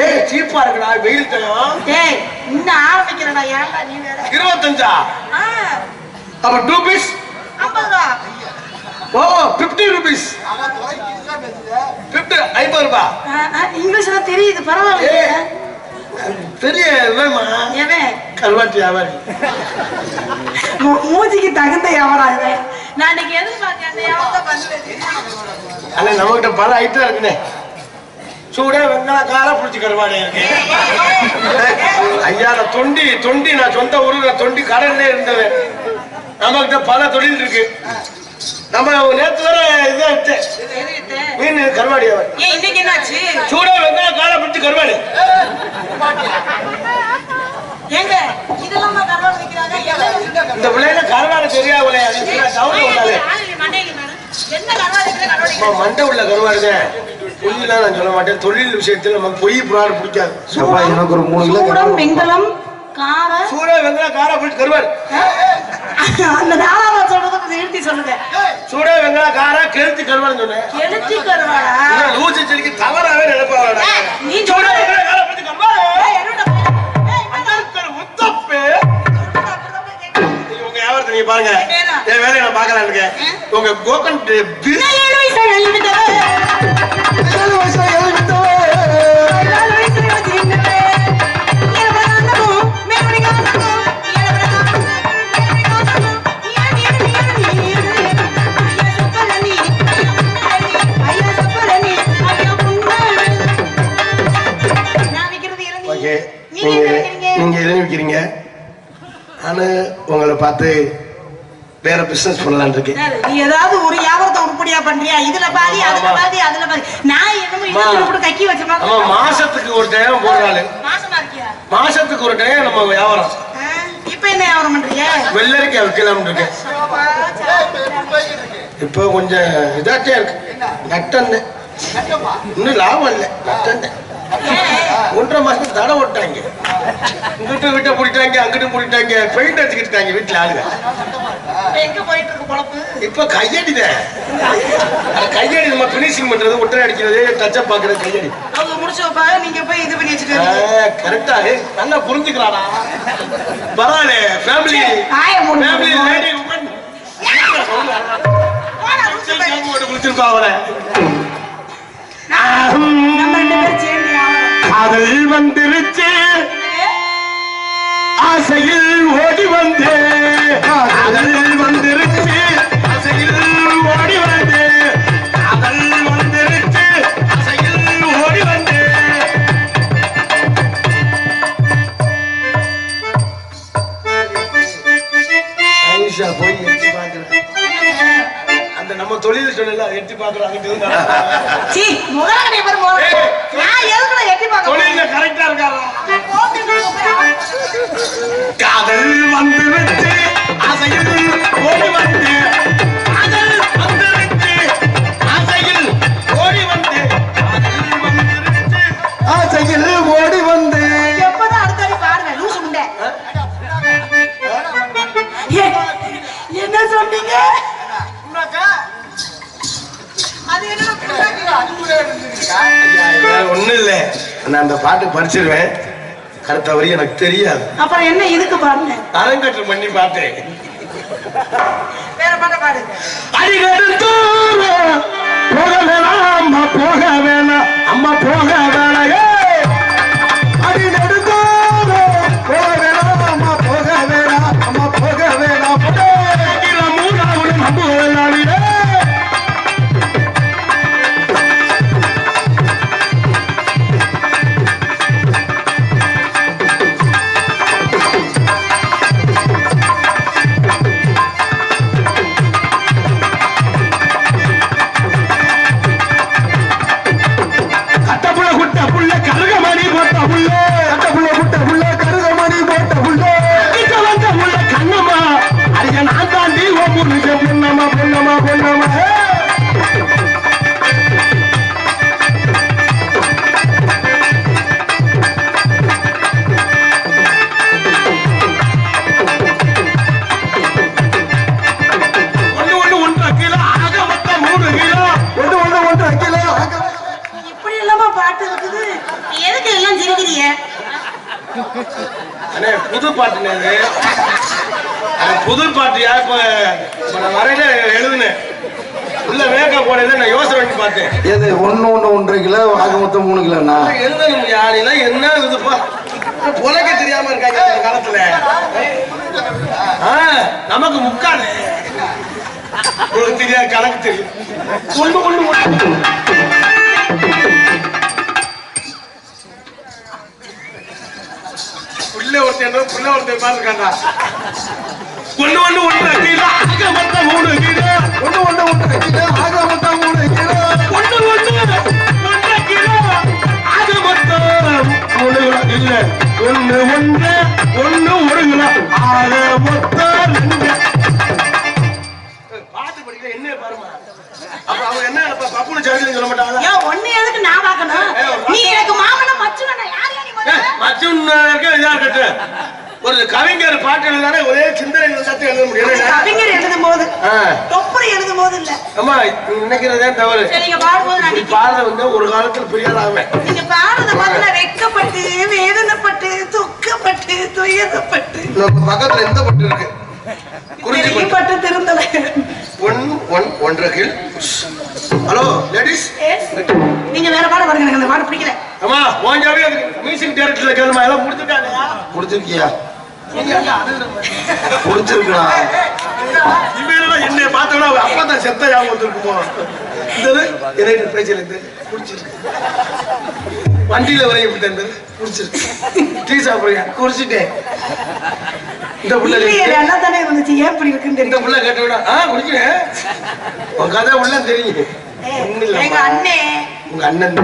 ஏய் சீப்பா இருக்குடா வெயில் டைம் டேய் இன்னும் ஆரம்பிக்கிறடா ஏன்டா நீ வேற 25 அப்ப 2 பீஸ் 50 ரூபா ஓ 50 rupees 50 ரூபா இங்கிலீஷ்ல தெரியுது பரவாயில்லை பெரிய வேமா ஏவே கல்வாட்டி வியாபாரி மூஞ்சிக்கு தகுந்த வியாபாரம் நான் இன்னைக்கு எதிர்பார்த்தேன் அந்த வியாபாரத்தை பண்ணுறது அல்ல நம்மகிட்ட பல ஐட்டம் இருக்குண்ணே சூடே வெங்காய கார புடிச்சு கருவாடே இருக்கு ஐயா நான் தொண்டி நான் சொந்த ஊரு தொண்டி கடல்ல இருந்தவன் நம்மகிட்ட பல தொழில் இருக்கு நம்ம நேத்து வர இதை மீன் கருவாடி இன்னைக்கு என்னாச்சு சூடே வெங்காய கார புடிச்சு கருவாடு ஏங்க இதெல்லாம் கருவாடு வைக்கிறாங்க இந்த பிள்ளைல கருவாடு தெரியாமலே சவுண்ட் வந்தாலே மண்டை உள்ள கருவாடுதான். பொய்யெல்லாம் நான் சொல்ல மாட்டேன். தொழில் விஷயத்துல நமக்கு பொய் புறாடு பிடிக்காது. எனக்கு ஒரு 3 கிலோ சூடம் வெங்கலம் கார சூட வெங்கலம் காரா போயிட்டு கருவாடு அந்த நாளாவ சொல்றது எழுதி சொல்லுங்க. சூட வெங்கலம் காரா கெழுத்தி கருவாடுன்னு சொன்னேன். கெழுத்தி கருவாடா லூசி செடிக்கு தவறாவே நினைப்பாடா. நீ சூட வெங்கலம் காரா போயிட்டு கருவாடு முத்தப்பே உங்க வியாபாரத்தை நீங்க பாருங்க. என் வேலையை நான் பார்க்கலாம் இருக்கேன். உங்க கோகன் நீங்க இளநீ விக்கிறீங்க. நானு உங்களை பார்த்து வேற பிசினஸ் பண்ணலாம்னு இருக்கேன். நீ ஏதாவது ஒரு வியாபாரத்தை உருப்படியா பண்றியா? இதுல பாதி அதுல பாதி அதுல பாதி. நான் என்னமோ இதுல கூட கக்கி வச்சமா. ஆமா, மாசத்துக்கு ஒரு டைம் போறாளே. மாசமா இருக்கியா? மாசத்துக்கு ஒரு டைம் நம்ம வியாபாரம். இப்போ என்ன வியாபாரம் பண்றீங்க? வெள்ளரிக்காய் விற்கலாம்னு இருக்கேன். இப்போ கொஞ்சம் இதாட்டே இருக்கு. நட்டன்னு இன்னும் லாபம் இல்லை. நட்டன்னு 1.5 மாசத்துக்கு தடை ஓட்டாங்க. இங்கிட்ட விட்ட பிடிட்டாங்க, அங்கிட்ட பிடிட்டாங்க. பெயிண்ட் அடிச்சுக்கிட்டாங்க வீட்டுல ஆளுங்க. எங்க போயிட்டு இருக்கு பொழப்பு? இப்ப கையடிதான். கையடி நம்ம பினிஷிங் பண்றது, ஒட்டரை அடிக்கிறது, டச்சப் பாக்குறது கையடி. அவங்க முடிச்சு வைப்பாங்க, நீங்க போய் இது பண்ணி வச்சுட்டு கரெக்டா நல்லா புரிஞ்சுக்கிறானா? பரவாயில்ல. ஃபேமிலி லேடி உமன் குளிச்சிருப்பா அவரை. காதல் வந்துருச்சு, ஆசையில் ஓடி வந்தே. காதல் வந்துருச்சு, ஆசையில் ஓடி வந்தே. காதல் வந்துருச்சு, ஆசையில் ஓடி வந்தே. ஐஷா போய் எட்டி பாக்குறேன். அந்த நம்ம தொழில் சொல்லல எட்டி பாக்குறாங்க. தொழில கரெக்டா இருக்காரா? காதல் வந்துருச்சு, ஆசையில் ஓடி வந்து. காதல் வந்துருச்சு, ஆசையில் ஓடி வந்து. காதல் வந்துருச்சு, ஆசையில் ஓடி வந்து. எப்பதான் அடுத்தடி பாருங்க லூசு முண்டை. என்ன சொன்னீங்க? ஒண்ணு இல்ல, நான் அந்த பாட்டு படிச்சிருவேன். கருத்த வரி எனக்கு தெரியாது. அப்புறம் என்ன இதுக்கு பாருங்க, அரங்கட்டு பண்ணி பார்த்தேன். வேற பாட்ட பாடு. அடிக்கடி போக வேணாம் அம்மா, போக வேணாம் அம்மா, போக வேணாம். அடிக்கடி போக வேணாம் அம்மா, போக வேணாம் அம்மா, போக வேணாம். மூணாவது நம்ப வேணாம். புது பாட்டு புது பாட்டியா? இப்ப நான் வரையில எழுதுனேன். உள்ள வேக போனது நான் யோசனை பண்ணி பார்த்தேன். எது 1 கிலோ ஆக மொத்தம் 3 கிலோண்ணா எழுதணும். யாருன்னா என்ன இதுப்பா புலக்க தெரியாம இருக்காங்க இந்த காலத்துல. நமக்கு முக்காடு உங்களுக்கு தெரியாது, கணக்கு தெரியும். புள்ள ஒருத்தர் மாதிரி இருக்காண்டா. 1 கிலோ ஆக மொத்தம் 3 கிலோ. 1 கிலோ ஆக மொத்தம் 3 கிலோ. 1 கிலோ ஆக மொத்தம் 3 கிலோ. இல்ல 1 கிலோ ஆக மொத்தம் பார்க்கணும். நீ எனக்கு மாமனா மச்சுனா யார் யார் நீ முதல்ல? மச்சுன்னா இதா கட்டு. ஒரு கவிஞர் பாட்டு எழுதானே ஒரே சிந்தனை சத்து எழுத முடியும். கவிஞர் எழுதும் போது தொப்பரை எழுதும் போது இல்ல. அம்மா நினைக்கிறதே தவறு. நீங்க பாடும்போது நான் பாடுறது வந்து ஒரு காலத்துல புரியாதாவே. நீங்க பாடுறத பார்த்து நான் வெட்கப்பட்டு வேதனைப்பட்டு துக்கப்பட்டு துயரப்பட்டு. பக்கத்துல எந்த பட்டு இருக்கு? குறிஞ்சிப்பட்டு திருந்தலை. ஒன்றகில். ஹலோ லேடிஸ், நீங்க வேற பாட பாருங்க, எனக்கு அந்த பாட பிடிக்கல. அம்மா ஓஞ்சாவே மியூசிக் டைரக்டர்ல கேளுமா, எல்லாம் முடிச்சிட்டாங்க. முடிச்சிருக்கியா? முடிச்சிருக்கா? இவன் என்னை பார்த்தோன்னா அப்பா தான் செத்த ஞாபகம் வந்துருக்குமோ. இந்த பேச்சில் இருந்து குடிச்சிருக்கு. வண்டியில வரைய விட்டு குடிச்சிருக்கு. டீ சாப்பிடுறியா? குடிச்சிட்டேன். இந்த புள்ள நல்லா தானே இருந்துச்சு, ஏன் இப்படி இருக்குன்னு இந்த புள்ள கேட்ட விட குடிக்கிறேன். உன் கதை உள்ள தெரியும். எங்க அண்ணே, உங்க அண்ணன்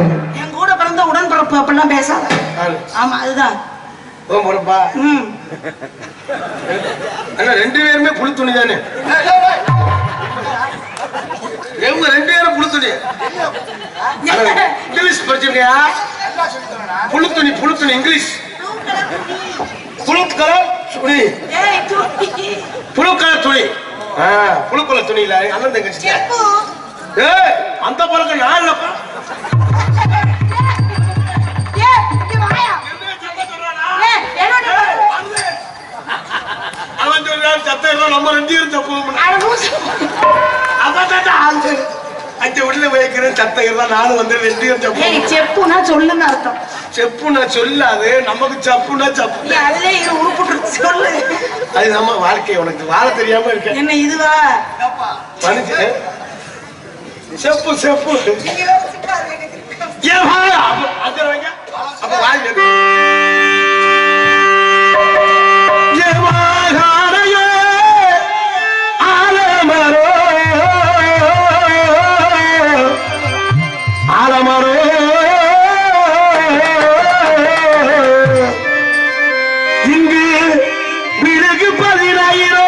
என் கூட பிறந்த உடன்பிறப்பு அப்படிலாம் பேசாத. ஆமா அதுதான் பொறுப்பா. அண்ணா ரெண்டு பேருமே புழு துணி தானே. இவங்க ரெண்டு பேரும் புழு துணி. இங்கிலீஷ் படிச்சிருக்கியா? புழு துணி இங்கிலீஷ். புழு கலர் துணி. புழு கலர் துணி. புழு கலர் துணி இல்ல அண்ணன் தங்கச்சி. அந்த பழக்கம் நான் இல்லப்பா. சத்தம் நம்ம ரெண்டு பேரும் தப்பு. அஞ்சு உள்ள வைக்கிறேன் சத்தம் நானும் வந்து ரெண்டு பேரும் தப்பு. செப்புனா சொல்லுன்னு அர்த்தம். செப்புனா சொல்லாது, நமக்கு சப்புனா சப்பு. அதுல இது உருப்பிட்டு சொல்லு. அது நம்ம வாழ்க்கை. உனக்கு வாழ தெரியாம இருக்க என்ன இதுவா? செப்பு செப்பு ஏன் அப்ப வாழ்க்கை ஆலமரோ இங்கு விலகு 10,000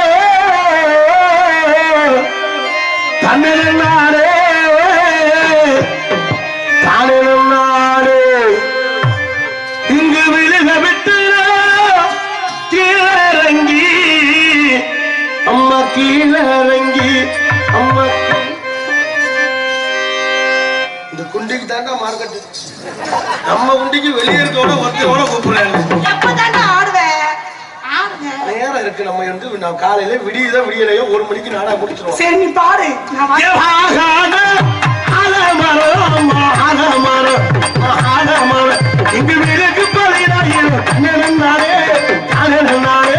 தன்னிருந்தாரே தானிருந்தாரே இங்கு விழுக விட்டு கீழறங்கி அம்மா கீழறங்கி அம்மா. இந்த குண்டிக்கு தாண்டா மார்க்கெட். நம்ம குண்டிக்கு வெளியே இருக்கோட ஒருத்தரோட கூப்பிடுறாங்க. எப்பதாண்டா ஆடுவேன்? நேரம் இருக்கு. நம்ம வந்து நான் காலையில விடியலையோ 1 மணிக்கு நாடா முடிச்சிருவோம். சரி நீ பாடு. இங்கு விலகு 10,000 இருந்தாரே இருந்தாரே.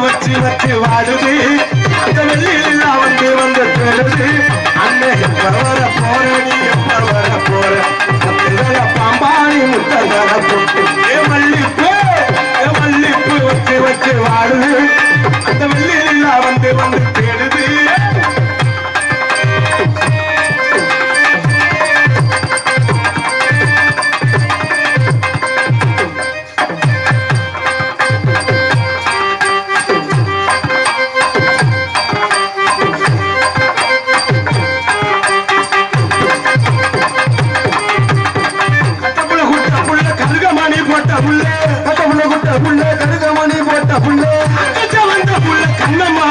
வச்சு வாடுது அந்த வெள்ளியில் வந்து வந்து தேடுது. அண்ணன் எப்ப வர போற, நீ எப்ப வர போற, பாம்பாடி முட்டை போட்டு மல்லிப்பூ வச்சு வச்சு வாடுது அந்த வெள்ளியில் வந்து வந்து தேடுது. கருகமணி போட்ட புள்ள வந்த புள்ள கண்ணம்மா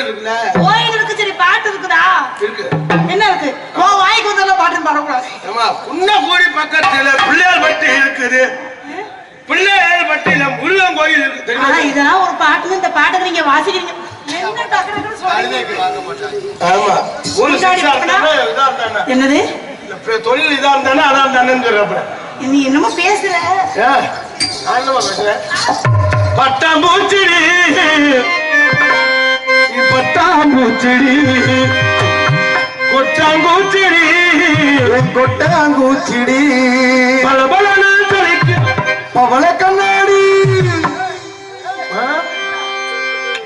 கோயில் இருக்குல்ல? கோயில் இருக்கு, சரி பாட்டு இருக்குதா? இருக்கு. என்ன இருக்கு? வாய்க்கு வந்தெல்லாம் பாட்டு பாடக்கூடாது. ஆமா, குன்னக்குடி பக்கத்துல பிள்ளையார் பட்டி இருக்குது. பிள்ளையார் பட்டியில முருகன் கோயில் இருக்கு தெரியுமா? இதெல்லாம் ஒரு பாட்டுன்னு இந்த பாட்டுக்கு நீங்க வாசிக்கிறீங்க. என்ன டக்கு டக்குன்னு சொல்றீங்க? ஆமா, ஒரு சிக்ஸா இருந்தானே இதா இருந்தானே. என்னது? தொழில் இதா இருந்தானே அதான் இருந்தானேங்கறப்ப. நீ என்னமோ பேசுற? நான் என்னமா பேசுறேன்? பட்டாம்பூச்சிடி பட்டாம்பூச்சிடி கொட்டாங்கூச்சிடி கொட்டாங்கூச்சிடி பலபலன தலைக்கு பவள கண்ணாடி.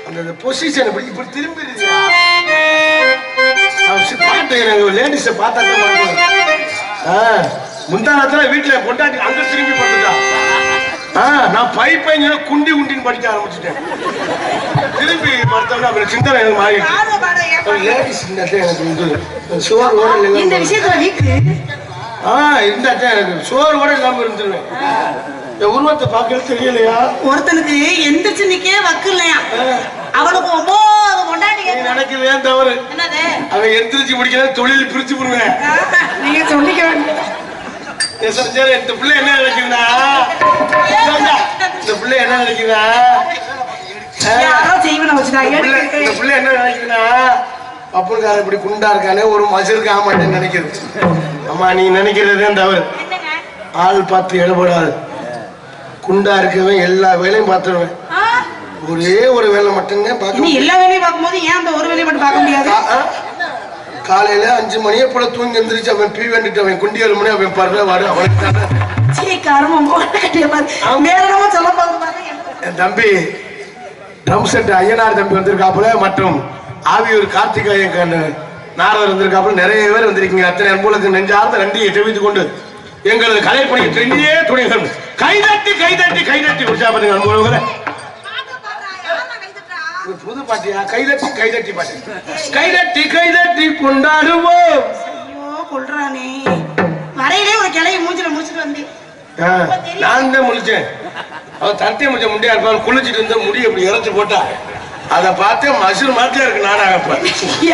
அந்த பொசிஷன் இப்படி இப்படி திரும்பி பாட்டு லேடிஸ பார்த்தா முந்தானத்துல வீட்டுல கொண்டாடி அங்க திரும்பி பார்த்துட்டா. நான் பைப்பைங்க குண்டி குண்டின்னு படிக்க ஆரம்பிச்சுட்டேன். திரும்பி பார்த்தோம்னா அப்புறம் சிந்தனை எனக்கு மாறி லேடிஸ் எனக்கு சோறு ஓட இந்த விஷயத்துல வீக்கு இருந்தா எனக்கு சோறு கூட இல்லாம இருந்துருவேன். என் உருவத்தை பார்க்கறது தெரியலையா? ஒருத்தனுக்கு எந்திரிச்சு நிக்கவே வக்கு இல்லையா? அவனுக்கு 9 கொண்டாடி நினைக்கிறது ஏன் தவறு? என்னது? அவன் எந்திரிச்சு முடிக்கிற தொழில் பிரிச்சு போடுவேன். நீங்க சொல்லிக்க வேண்டிய இந்த பிள்ளை என்ன நினைக்குதுன்னா இந்த பிள்ளை என்ன நினைக்குதா இந்த பிள்ளை என்ன நினைக்குதுன்னா அப்பனுக்கு அதை இப்படி குண்டா இருக்கானே ஒரு மசருக்கு ஆமாட்டேன்னு நினைக்கிறது. ஆமா, நீ நினைக்கிறதே தவறு. ஆள் பார்த்து இடப்படாது. குண்டா இருக்கவன் எல்லா வேலையும் பார்த்துருவேன். ஒரே ஒரு வேலை மட்டும்தான் பார்க்க. எல்லா வேலையும் பார்க்கும்போது ஏன் அந்த ஒரு வேலையை மட்டும் பார்க்க முடியாது? காலையில 5 மணியை போல தூங்கி எந்திரிச்சு அவன் பீ வேண்டிட்டு அவன் குண்டி 7 மணி அவன் படுற வாடு அவனுக்கு என் தம்பி ட்ரம் செட் ஐயனார் தம்பி வந்திருக்காப்புல மற்றும் ஆவியூர் கார்த்திகேயன் நாரதர் வந்திருக்காப்புல நிறைய பேர் வந்திருக்கீங்க. அத்தனை அன்புகளுக்கு நெஞ்சார்ந்த நன்றியை தெரிவித்துக் கொண்டு எங்களது கலைப்பணி ட்ரெண்டியே துணைகள் கைதட்டி கைதட்டி கைதட்டி உற்சாகப்படுங்க அன்புகளை. புது பாட்டியா? கைதட்டி கைதட்டி பாட்டு. கைதட்டி கைதட்டி கொண்டாடுவோம். ஐயோ கொள்றானே. வரையிலே ஒரு கிளையை மூஞ்சில முடிச்சிட்டு வந்தேன். நான் தான் முடிச்சேன். அவ தட்டை முடிச்ச முடியா இருப்பான். குளிச்சுட்டு இருந்த முடி அப்படி இறச்சி போட்டா அதை பார்த்து மசூர் மாத்தியா இருக்கு. நானாக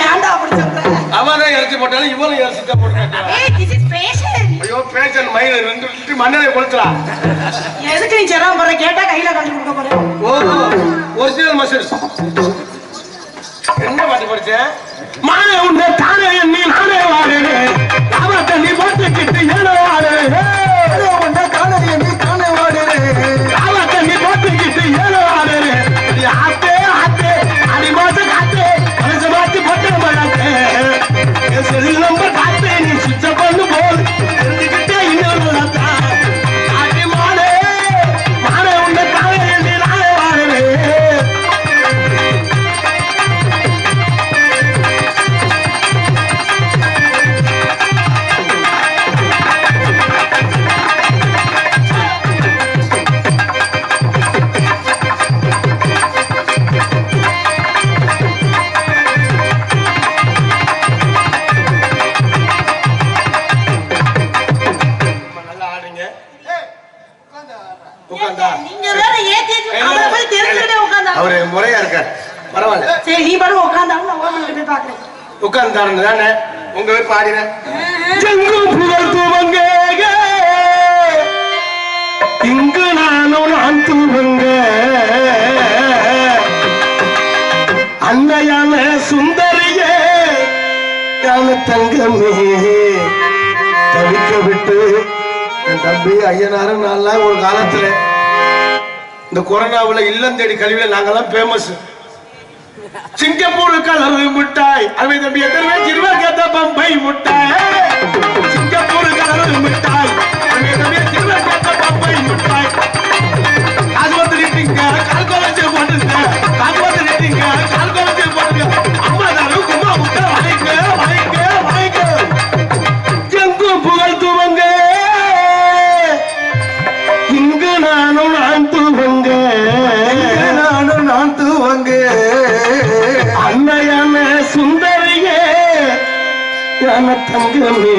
ஏன்டா அப்படி சொல்ற? அவதான் இறச்சி போட்டாலும் இவனும் இறச்சிட்டா போட்டு. ஐயோ பேச்சல் மயில 2 லிட்டர் மண்ணரை கொளுத்துறா. எதுக்கு நீ செராம போற? கேட்டா கையில கண்டு கொடுக்க போற. ஓ ஒரிஜினல் மசூர். என்ன பாட்டு படிச்ச? மானே உண்ட தானே நீ நானே வாடுறே அவ தண்ணி போட்டுக்கிட்டு ஏனோ வாடுறே உண்ட தானே நீ தானே வாடுறே அவ தண்ணி போட்டுக்கிட்டு ஏனோ வாடுறே ஆத்தே ஆத்தே அடி மாசம் காத்தே மனசு மாத்தி போட்டு மாட்டே செல் நம்பர் காத்தே நீ சுவிட்ச பண்ணு போல் தெரிஞ்சுக்கிட்டே இன்னொரு ஆட்டி மானே மானே உண்ட தானே நீ நானே வாடுறே. அவரு முறையா இருக்க பரவாயில்ல. சரி நீ பாடு உட்காந்தாலும் நான் ஓரத்துல போய் பாக்குறேன். உட்கார்ந்தாருன்னு தானே உங்க போய் பாடினேன். புகழ் இங்கு நான் தூவங்க அன்னையான சுந்தரியே யான தங்கமே தவிக்க விட்டு என் தம்பி ஐயனாரு நான்லாம் ஒரு காலத்துல இந்த கொரோனாவுல இல்லம் தேடி கல்வியில நாங்கெல்லாம் பேமஸ். சிங்கப்பூர் கலரு மிட்டாய் அவை தம்பி எத்தனை சிறுவர்கத்த பம்பை முட்டாய் சிங்கப்பூர் கலரு மிட்டாய் அவை தம்பி சிறுவர்கத்த பம்பை முட்டாய் கால்வத்து நிட்டீங்க கால்கோலச்சு போட்டுங்க கால்வத்து நிட்டீங்க கால்கோலச்சு போட்டுங்க அம்மா தாரும் கும்மா முட்டை வாங்கிக்க வாங்கிக்க வாங்கிக்க எங்கும் புகழ் துவங்க இங்கு நான் துவங்க நான் துவங்க அன்னையான சுந்தரியே யான தங்கமே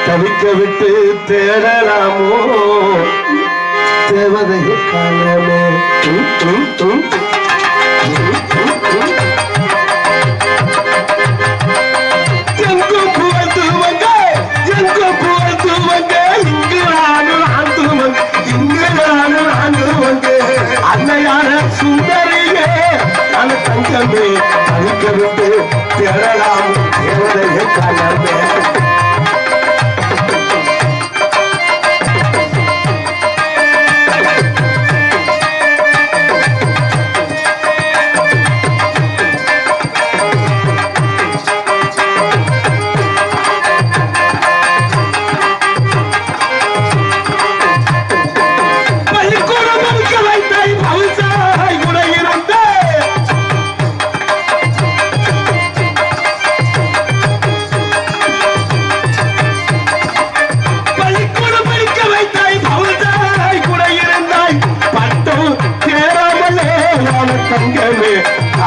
தவிக்க விட்டு தேடலாமோ தேவதையை காணமே. எங்கு புகழ்த்துவங்க எங்கு புகழ்த்துவங்க இங்கு நானும் ஆண்டுவங்க இங்கு நானும் ஆண்டுவங்க அன்னையான சுந்தரியே நான் தங்கமே அழிக்கவிட்டு தேடலாம் தேவதையை காணவே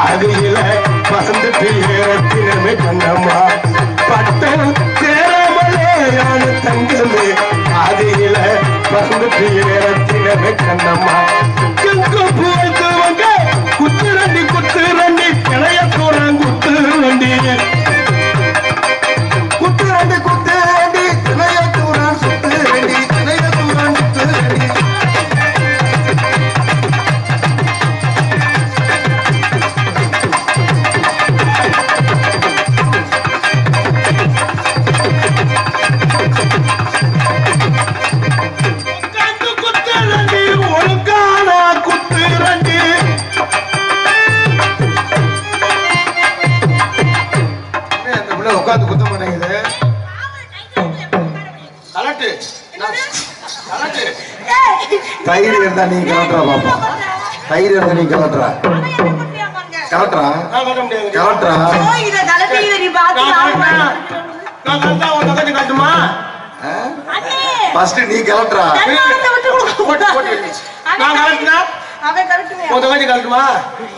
ஆதியில பறந்துட்டு ஏறத்தினமே கண்ணம்மா பட்டம் தேராமலே யான தங்கமே ஆதியில பறந்துட்டு ஏறத்தினமே கண்ணம்மா எங்கு போய்த்துவங்க குத்துரண்டி கிளைய தூரம் குத்துரண்டி கிளைய தூரம் சுத்துரண்டி கிளைய தூரம் சுத்துரண்டி உட்காந்து குத்த மாட்டேங்குது தயிர் இருந்தா நீ கலட்டுறா பாப்பா தயிர் இருந்தா நீ கலட்டுறா கலட்டுறா ஃபர்ஸ்ட் நீ கலட்டுறா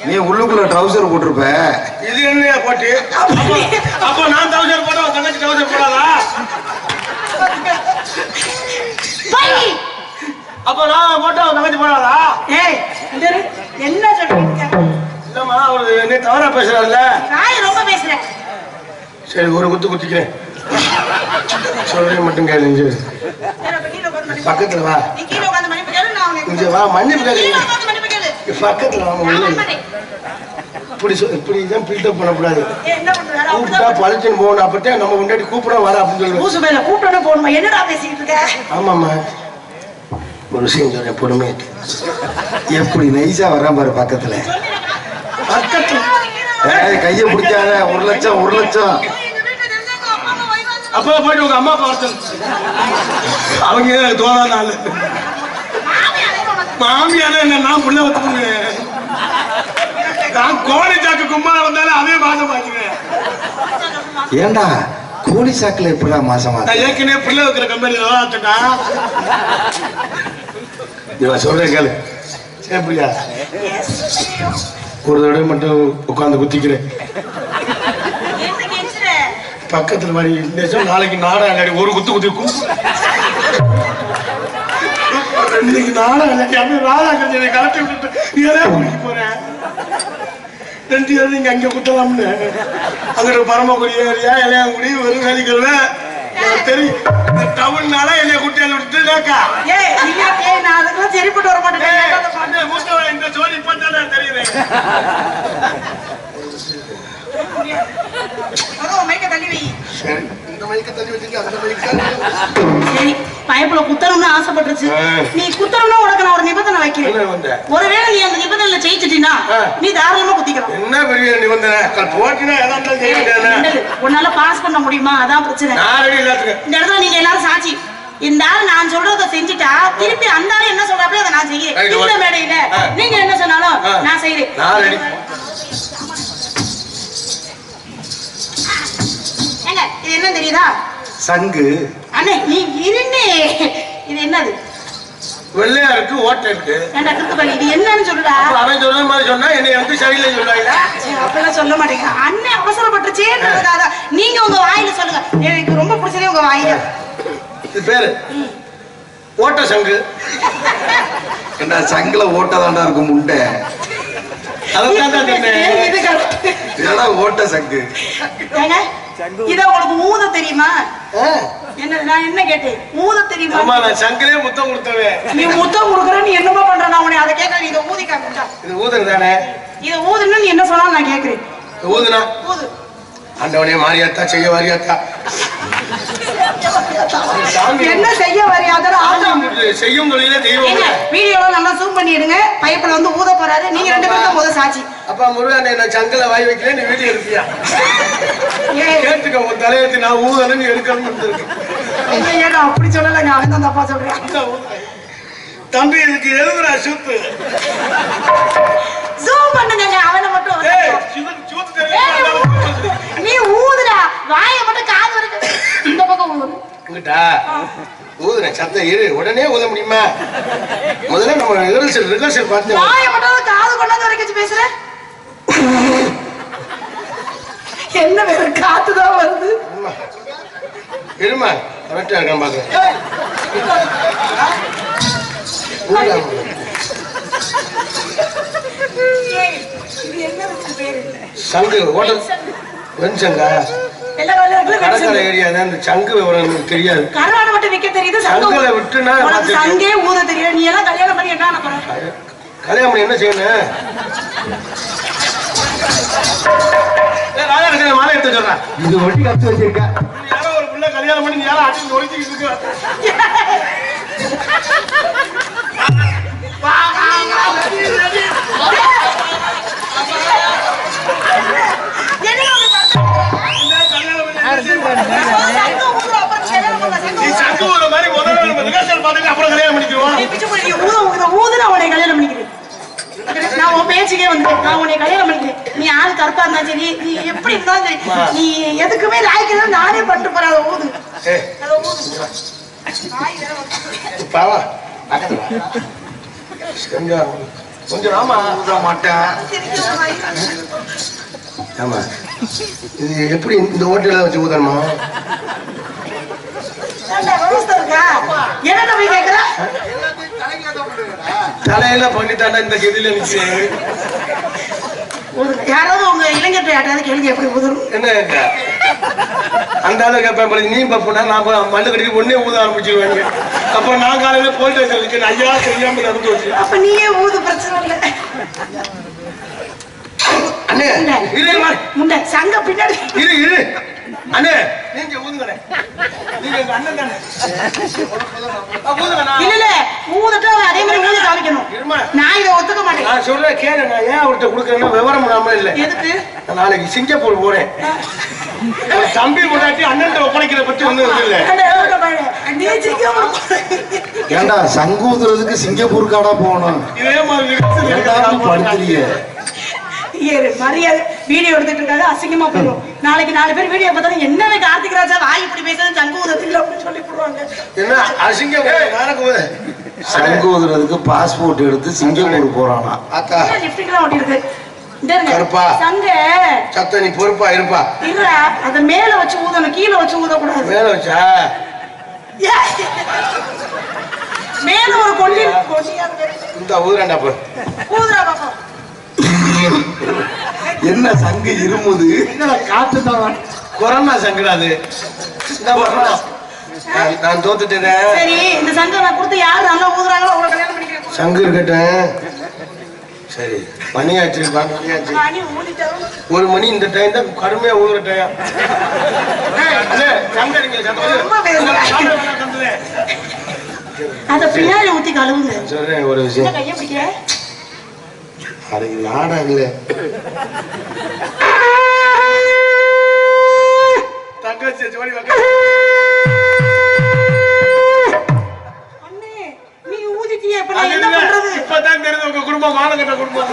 நீ உள்ளுக்குள்ள ட்ரவுசர் போட்டிருப்ப இது என்ன போட்டு அப்போ நான் ட்ரவுசர் போட தங்கச்சி ட்ரவுசர் போடாதா அப்போ நான் போட்டா தங்கச்சி போடாதா என்ன சொல்றீங்க இல்லம்மா அவரு என்ன தவறா பேசுறாருல்ல நான் ரொம்ப பேசுறேன் சரி ஒரு குத்து குத்திக்கிறேன் சொல்றேன் மட்டும் கேளு பக்கத்துல வா இங்க வா மன்னிப்பு கேட்க பக்கத்துல இப்படிதான் பில்டப் பண்ணக்கூடாது கூப்பிட்டா பழிச்சுன்னு போகணும் அப்பட்டே நம்ம முன்னாடி கூப்பிட வர அப்படின்னு சொல்லுவோம் ஆமாம்மா ஒரு விஷயம் சொல்றேன் பொறுமையாட்டு எப்படி நைஸா வராம பாரு பக்கத்துல கைய பிடிக்காத 1 லட்சம் அப்ப போயிட்டு உங்க அம்மா அப்பா அவங்க தோணாத ஆளு மாமியார என்ன நான் புள்ள வச்சுக்கோங்க நான் கோழி சாக்கு கும்மா வந்தாலும் அதே மாசம் பாத்துக்கிறேன் ஏண்டா கோழி சாக்குல எப்படா மாசமா ஏற்கனவே புள்ள வைக்கிற கம்பெனி வச்சுட்டா இவன் சொல்றேன் கேளு சரி புரியா ஒரு தடவை மட்டும் உட்காந்து குத்திக்கிறேன் பக்கத்துல மாதிரி நாளைக்கு நாடகம் ஒரு குத்து குத்தி இன்னைக்கு நாடகம் ராதா கல்யாணி கலட்டி விட்டுட்டு ஏதோ குடிக்க போறேன் 2 பேரும் நீங்க அங்க குத்தலாம்னு அங்கிட்ட பரமக்குடி ஏரியா இளையாங்குடி ஒரு வேலைக்குள்ள தெரியும் டவுன்னால என்னைய குட்டியால விட்டுட்டாக்கா சரிப்பட்டு வர மாட்டேன் இந்த ஜோடி பண்ணா தெரியுது பயப்புல குத்தணும்னு ஆசைப்பட்டுருச்சு நீ குத்தணும்னா உனக்கு நான் ஒரு நிபந்தனை வைக்கிறேன் ஒருவேளை நீ அந்த நிபந்தனை ஜெயிச்சிட்டீனா நீ தாராளமா குத்திக்கலாம் என்ன பெரிய நிபந்தனை போட்டினா உன்னால பாஸ் பண்ண முடியுமா அதான் பிரச்சனை இந்த இடத்துல நீங்க எல்லாரும் சாட்சி இந்த ஆள் நான் சொல்றத செஞ்சுட்டா திருப்பி அந்த ஆள் என்ன சொல்றாப்போ அதை நான் செய்யறேன் இந்த மேடையில நீங்க என்ன சொன்னாலும் நான் செய்யறேன் இது என்ன தெரியுதா சங்கு அண்ணே நீ இருந்தே இது என்னது வெள்ளையா இருக்கு ஓட்டை இருக்கு ஏண்டா கிருத்துப்பள்ளி இது என்னன்னு சொல்லுடா அவன் சொல்ற மாதிரி சொன்னா என்னை வந்து சரியில்லை சொல்றாங்க அப்பெல்லாம் சொல்ல மாட்டேங்க அண்ணே அவசரப்பட்டுச்சேன்றதுக்காக நீங்க உங்க வாயில சொல்லுங்க எனக்கு ரொம்ப பிடிச்சதே உங்க வாயில இது பேரு ஓட்ட சங்கு என்ன சங்குல ஓட்டதாண்டா இருக்கும் முண்டை ஓட்ட சங்கு இத உங்களுக்கு ஊத தெரியுமா? என்ன நான் என்ன கேட்டேன், ஊத தெரியுமா? ஆமா, நான் சங்கிலே முத்தம் கொடுத்தவே. நீ முத்தம் கொடுக்குற, நீ என்னமா பண்ற? நான் உன்னை அதை கேட்கறேன். இதை ஊதி காமிச்சா இது ஊதுறதானே? இதை ஊதுன்னா நீ என்ன சொன்னாலும் நான் கேட்கிறேன். ஊதுனா ஊது. ஆண்டவனே மாரியாத்தா, செய்ய வாரியாத்தா, என்ன செய்ய வரியாத செய்யும் தொழிலே தெய்வம். வீடியோல நல்லா ஜூம் பண்ணிடுங்க. பைப்ல வந்து ஊத போறாரு. நீங்க 2 பேரும் முத சாட்சி. அப்பா முருகன், நான் சங்கல வாய் வைக்கல, நீ வீடியோ எடுப்பியா? கேட்டுக்க, உன் தலையெழுத்து நான் ஊதல, நீ எடுக்கணும்னு இருக்கு. அப்படி சொல்லலைங்க, அவன் தான் தப்பா சொல்றேன். தம்பி இதுக்கு எழுதுறா சூப்பு. ஜூம் பண்ணுங்க, அவனை மட்டும். நீ ஊதுடா, வாய மட்டும் காது வரைக்கும் இந்த பக்கம் ஊது. இங்கிட்டா ஊதுறேன், சத்தம் இரு, உடனே ஊத முடியுமா? முதல்ல நம்ம ரிஹர்சல் பார்த்து வாய மட்டும் காது கொண்டாந்து வரைக்கும் பேசுற. என்ன வேற காத்துதான் வருது. இருமா, கரெக்டா இருக்கான் பாக்குறேன். சங்கு ஹோட்டல் வெண்சங்கா கடற்கரை ஏரியா தான். இந்த சங்கு விவரம் தெரியாது. கருவாடு மட்டும் விற்க தெரியுது, சங்குல விட்டுனா சங்கே ஊத தெரியாது. நீ எல்லாம் கல்யாணம் பண்ணி என்ன பண்ண? கல்யாணம் பண்ணி என்ன செய்யணும்? ராஜா மாலை எடுத்து சொல்றேன். இது ஒட்டி கத்து வச்சிருக்க. யாரோ ஒரு பிள்ளை கல்யாணம் பண்ணி யாரும் அடிச்சு ஒழிச்சுக்கிட்டு இருக்கு. நான் உன் பேச்சுக்கே வந்து நான் உன்னை கல்யாணம் பண்ணிக்கிறேன். நீ ஆள் கருப்பா இருந்தா சரி, நீ எப்படி இருந்தாலும் சரி, நீ எதுக்குமே லாய்க்கு நானே பட்டு போற. அதை ஊது, அதை ஊது. கொஞ்சம் ஆமா ஊத மாட்டேன். ஆமா, இது எப்படி இந்த ஹோட்டல வச்சு ஊதணுமா? தலையில பண்ணிட்டாண்டா இந்த கெதில நிச்சு. யாராவது உங்க இளைஞர் யாராவது கேள்வி எப்படி ஊதணும் என்ன அந்த ஆளு கேட்பேன். நீ பப்புனா நான் மண்ணு கட்டி ஒன்னே ஊத ஆரம்பிச்சிருவாங்க. அப்புறம் நான் காலையில போலீஸ் ஸ்டேஷன் ஐயா தெரியாம நடந்து வச்சு. அப்ப நீயே ஊது, பிரச்சனை இல்லை. அண்ணே முண்டை சங்க பின்னாடி இரு இரு. அண்ணே நீங்க ஊதுங்கண்ணே, நீங்க எங்க அண்ணன் தானே. இல்ல ஊதட்டா அதே மாதிரி ஊதி காமிக்கணும். நான் இதை ஒத்துக்க மாட்டேன். நான் சொல்றேன் கேளு. நான் ஏன் அவர்கிட்ட கொடுக்குறேன்னா விவரம் இல்லாம இல்ல. எதுக்கு? நாளைக்கு சிங்கப்பூர் போறேன். தம்பி முன்னாடி அண்ணன் ஒப்படைக்கிற பத்தி ஒண்ணும் இல்ல. ஏண்டா சங்கு ஊதுறதுக்கு சிங்கப்பூர் காடா போகணும்? இதே மாதிரி படுத்துறியே. மரியாதை வீடியோ எடுத்துட்டு இருக்காங்க, அசிங்கமா போயிடும். நாளைக்கு 4 பேர் வீடியோ பார்த்தாலும் என்ன கார்த்திக் ராஜா வாய் இப்படி பேசுறது சங்கு ஊதத்தில் அப்படின்னு சொல்லி போடுவாங்க. என்ன அசிங்கம்? சங்கு ஊதுறதுக்கு பாஸ்போர்ட் எடுத்து சிங்கப்பூர் போறானா? அக்கா லிப்டிக்லாம் ஓட்டி இருக்கு. கருப்பா சங்க சத்த, நீ பொறுப்பா இருப்பா. இல்ல அத மேல வச்சு ஊதணும், கீழே வச்சு ஊதக்கூடாது. மேல வச்சா மேல ஒரு கொண்டி இந்த ஊதுறாண்டா போ. ஊதுறா பாப்பா. என்ன சங்கு இருமுது? காத்து தான் கொரோனா சங்கடாது. நான் தோத்துட்டேன். சரி, இந்த சங்கு நான் கொடுத்து யாரு நல்லா ஊதுறாங்களோ அவங்கள கல்யாணம் பண்ணிக்கிறேன். சங்கு இருக்கட்டும். சரி, மணியாச்சு. ஒரு மணி இந்த டைம் தான் கடுமையா ஊதுற டைம். அத பின்னாடி ஊத்தி கழுவுங்க. சொல்றேன் ஒரு விஷயம். கையை பிடிக்கிற அது நாடகல தங்கச்சி ஜோடி வைக்க. அண்ணே நீங்க ஊதிட்டீங்க, இப்ப நான் என்ன பண்றது? இப்பதான் தெரியுது உங்க குடும்பம் மானகட்ட குடும்பம்.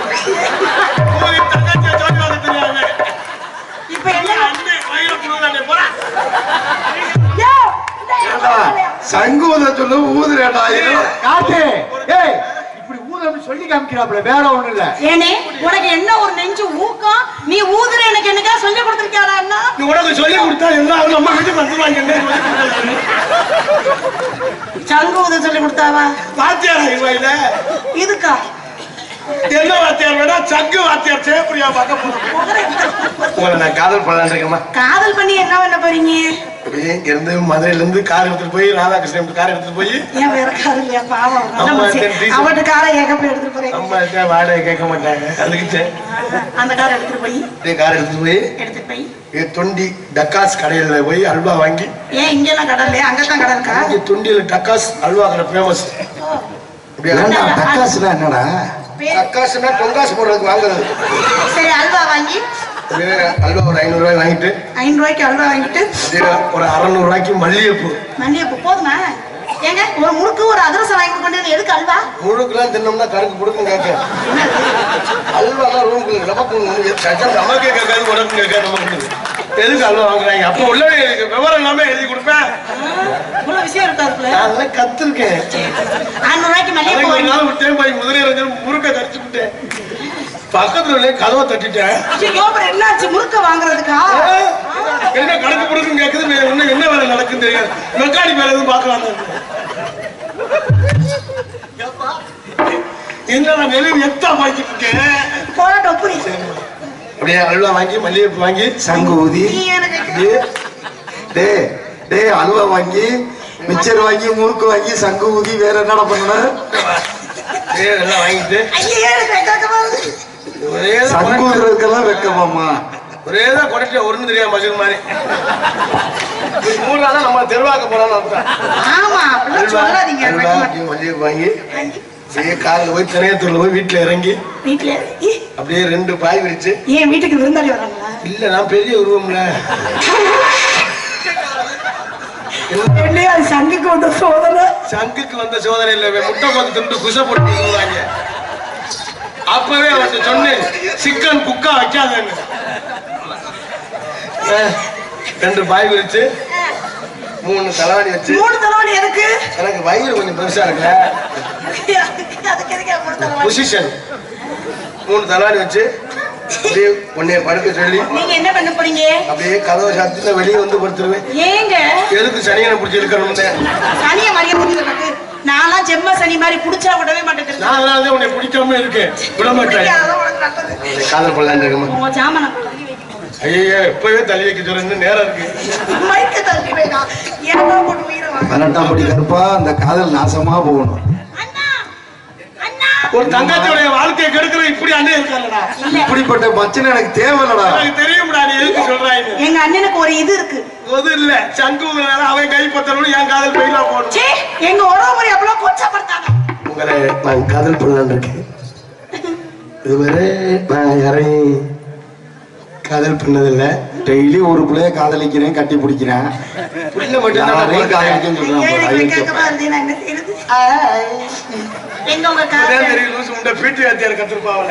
ஊதி தங்கச்சி ஜோடி வைக்க தெரியாம இப்ப என்ன அண்ணே வயிறு புடுறானே போடா. சங்கு ஊத சொல்லு ஊதுறேடா. காட்டு ஏய் இப்படி ஊதுறன்னு சொல்லி காமிக்கிறாப்ல, வேற ஒண்ணும் இல்ல. ஏனே உனக்கு என்ன ஒரு நெஞ்சு ஊக்கம்? நீ ஊதுற எனக்கு என்னக்கா சொல்லி கொடுத்திருக்கியாடா அண்ணா? நீ உனக்கு சொல்லி கொடுத்தா எல்லாம் நம்ம வீட்டுக்கு வந்துருவாங்க. சங்கு ஊத சொல்லி கொடுத்தாவா? பாத்தியாரா இவாயில இதுக்கா என்ன வாத்தியார் வேணா சங்கு வாத்தியார் சேப்பரியா பார்க்க போறோம். உங்களை நான் காதல் பண்ணலான்னு இருக்கேம்மா. காதல் பண்ணி என்ன பண்ண போறீங்க? இங்க இருந்து மதுரையில இருந்து கார் எடுத்துட்டு போய் ராதாகிருஷ்ணன் கார் எடுத்துட்டு போய் ஏன் வேற கார் இல்லையா? பாவம் அவட்டு காரை ஏகப்பட எடுத்துட்டு போறேன். அம்மா வாடகை கேட்க மாட்டாங்க. அதுக்கு அந்த கார் எடுத்துட்டு போய் கார் எடுத்துட்டு போய் தொண்டி டக்காஸ் கடையில போய் அல்வா வாங்கி. ஏன் இங்க எல்லாம் கடை இல்லையா? அங்கதான் கடை இருக்கா? இங்க தொண்டியில டக்காஸ் அல்வா கடை ஃபேமஸ். டக்காஸ்னா என்னடா? டக்காஸ்னா பொங்காசு போடுறதுக்கு வாங்குறது. சரி அல்வா வாங்கி அல்வா ஒரு 500 ரூபாய் வாங்கிட்டு 500 ரூபாய்க்கு அல்வா வாங்கிட்டு ஒரு 600 ரூபாய்க்கு மல்லிகைப்பூ போதுமா? ஏங்க ஒரு முறுக்கு ஒரு அதிரசம் வாங்கி கொண்டு எதுக்கு அல்வா? முழுக்கெல்லாம் தின்னோம்னா கருக்கு கொடுக்கும் கேட்க. அல்வா ரூமுக்கு நமக்கே கேட்காது, உடம்பு கேட்காது. நமக்கு எதுக்கு அல்வா வாங்குறாங்க? அப்போ உள்ள விவரம் எல்லாமே எழுதி கொடுப்பேன். இவ்வளவு விஷயம் இருக்காதுல. நான் கத்துருக்கேன். 600 ரூபாய்க்கு மல்லிகைப்பூ விட்டேன் போய் முதலிய முறுக்க கடிச்சு விட்டேன். பக்கத்துல கதவை தட்டிட்டேன். என்னாச்சு? முறுக்க வாங்குறதுக்கா? என்ன கணக்கு கொடுக்கும் கேக்குது. என்ன வேலை நடக்குன்னு தெரியாது. மெக்கானிக் வேலை எதுவும் பார்க்கலாம். என்ன நெளிவு எத்தா வாங்கிட்டு இருக்கேன். அப்படியே அல்வா வாங்கி மல்லிகைப்பூ வாங்கி சங்கு ஊதி டே அல்வா வாங்கி மிச்சர் வாங்கி முறுக்கு வாங்கி சங்கு ஊதி வேற என்னடா பண்ணணும்? எல்லாம் வாங்கிட்டு சங்கு ஊதுறதுக்கெல்லாம் வெக்கமாமா. ஒரேதான் கொடைக்க ஒண்ணு தெரியாம மசூர் மாதிரி 3 நாளா நம்ம தெருவாக்க போறோம். மல்லிகைப்பூ வாங்கி காலையில் போய் திணையத்தூர்ல போய் வீட்டுல இறங்கி அப்படியே 2 பாய் விரிச்சு. ஏன் வீட்டுக்கு விருந்தாளி வராங்களா? இல்ல நான் பெரிய உருவம்ல. சங்குக்கு வந்த சோதனை. சங்குக்கு வந்த சோதனை இல்ல, முட்டை கொண்டு திண்டு குசை போட்டு சொல்லுவாங்க. அப்பவே அவன் சொன்னேன் சிக்கன் குக்கா வைக்காதேன்னு. 2 பாய் விரிச்சு 3 தலைவாணி வச்சு. 3 தலைவாணி எதுக்கு? எனக்கு வயிறு கொஞ்சம் பெருசா இருக்குல்ல. பொசிஷன் 3 தலைவாணி வச்சு அப்படியே உன்னைய படுக்க சொல்லி. நீங்க என்ன பண்ண போறீங்க? அப்படியே கதவை சாத்திட்டு வெளியே வந்து படுத்துருவேன். ஏங்க எதுக்கு சனியனை பிடிச்சி இருக்கணும்? சனியை மரியாதை நான்லாம் செம்ம சனி மாதிரி புடிச்சா விடவே மாட்டேன். நான் அதனாலதான் உன்னை பிடிக்காம இருக்கேன். விட மாட்டேன். காதல் பண்ணலான்னு இருக்கமா? உங்க ஜாமனை ஐயா இப்பவே தள்ளி வைக்க சொல்ல நேரம் இருக்கு. 18ஆம் படி கருப்பா அந்த காதல் நாசமா போகணும். ஒரு தங்கத்தினுடைய வாழ்க்கையை கெடுக்கிற இப்படி அண்ணன் இருக்காங்கடா. இப்படிப்பட்ட மச்சன் எனக்கு தேவையில்லடா. எனக்கு தெரியும்டா நீ எதுக்கு சொல்றாங்க. எங்க அண்ணனுக்கு ஒரு இது இருக்கு. அது இல்ல சங்குனால அவன் கை பத்தறோம் என் காதல் பையில போடும். சீ எங்க உறவுமுறை அப்பள கொச்சப்படுத்தாங்க. உங்களை நான் காதல் பண்ணலாம்னு இருக்கேன். இதுவரை நான் யாரையும் காதல் பண்ணதில்ல. டெய்லி ஒரு பிள்ளைய காதலிக்கிறேன், கட்டி பிடிக்கிறேன். புள்ள மட்டும் தான் காதலிக்கன்னு சொல்றான். எங்க உங்க காதல் உங்க பீட்டி வாத்தியார் கத்துப்பாவல.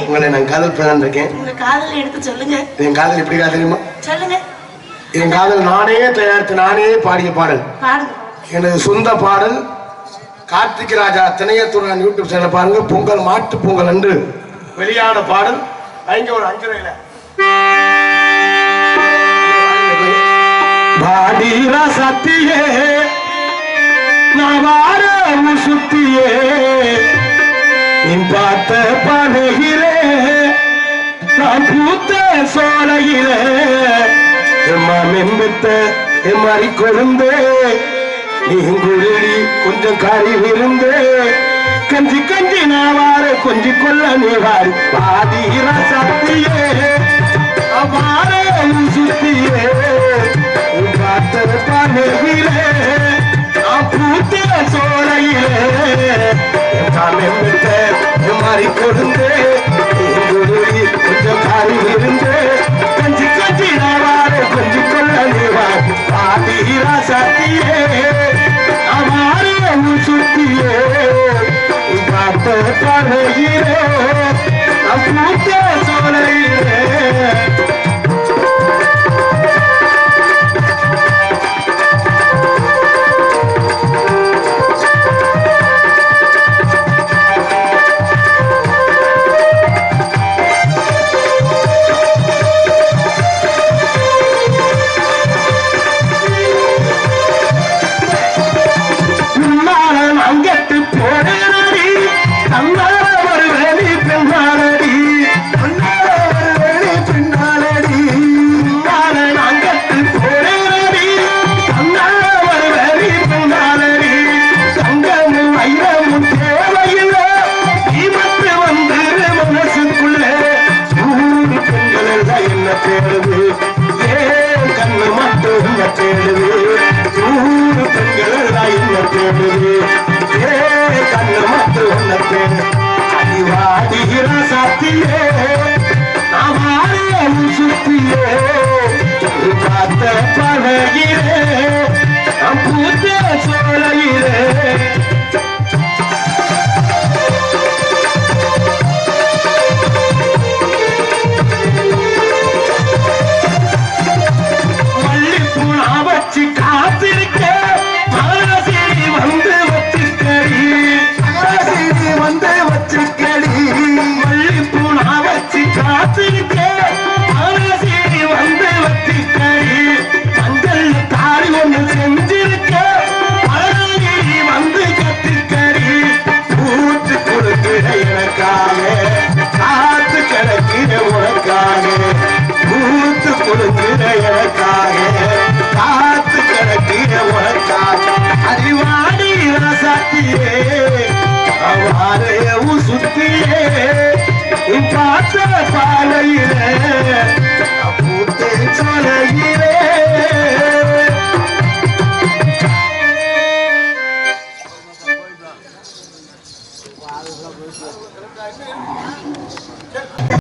உங்களை நான் காதல் பண்ணலாம்னு இருக்கேன். உங்க காதல் எடுத்து சொல்லுங்க. என் காதல் எப்படி காதலியுமா? சொல்லுங்க. என் காதல் நானே தயாரித்து நானே பாடிய பாடல். பாடுங்க. எனது சொந்த பாடல். கார்த்திக் ராஜா திணையத்தூர் யூடியூப் சேனல் பாருங்க. பொங்கல் மாட்டு பொங்கல் அன்று வெளியான பாடல். அங்க ஒரு 5:30 பாடிரா சத்தியே நான் வார சுத்தியே நீ பார்த்த பழகிலே நான் பூத்த சோலையிலே எம்மா மெம்பத்த எம்மாறி கொழுந்தே நீங்குழி கொஞ்சம் காரி விருந்து கஞ்சி கஞ்சி நான் வார கொஞ்சி கொள்ள நீ வாரி பாடிரா சத்தியே வார சுத்தியே பார்த்த பழகிலே பூத்த சோலையிலே மாறி கொடுந்து கொஞ்சம் காரி இருந்து கஞ்சி கஞ்சி நாவாறு கொஞ்சி கொள்ள நீவார் பாதீரா சத்தியே அவாறு சுத்தியே பார்த்த பழகிலே பூத்த சோலையிலே அங்கத்து போட என்ன தேடுது ஏன் கண்ணு மட்டும் என்ன தேடுது ஊரு பெண்கள் எல்லாம் என்ன தேடுது ஏன் கண்ணு மட்டும் என்ன தேடு அடிவாடுகிற சாத்தியே நான் சுத்தியே பார்த்த பழகிறே பூத்த சோழகிறே காத்திருக்க மனசேரி வந்து வச்சுக்கடி மனசேரி வந்து வச்சுக்கடி மல்லிப்பூனா வச்சு காத்திருக்க மனசேரி வந்து வச்சுக்கடி மஞ்சள் தாரி ஒண்ணு செஞ்சிருக்க மனசேரி வந்து கத்துக்கடி பூத்து கொடுக்கிற எனக்காக காத்து கிடக்கிற உனக்காக பூத்து கொடுக்கிற எனக்கு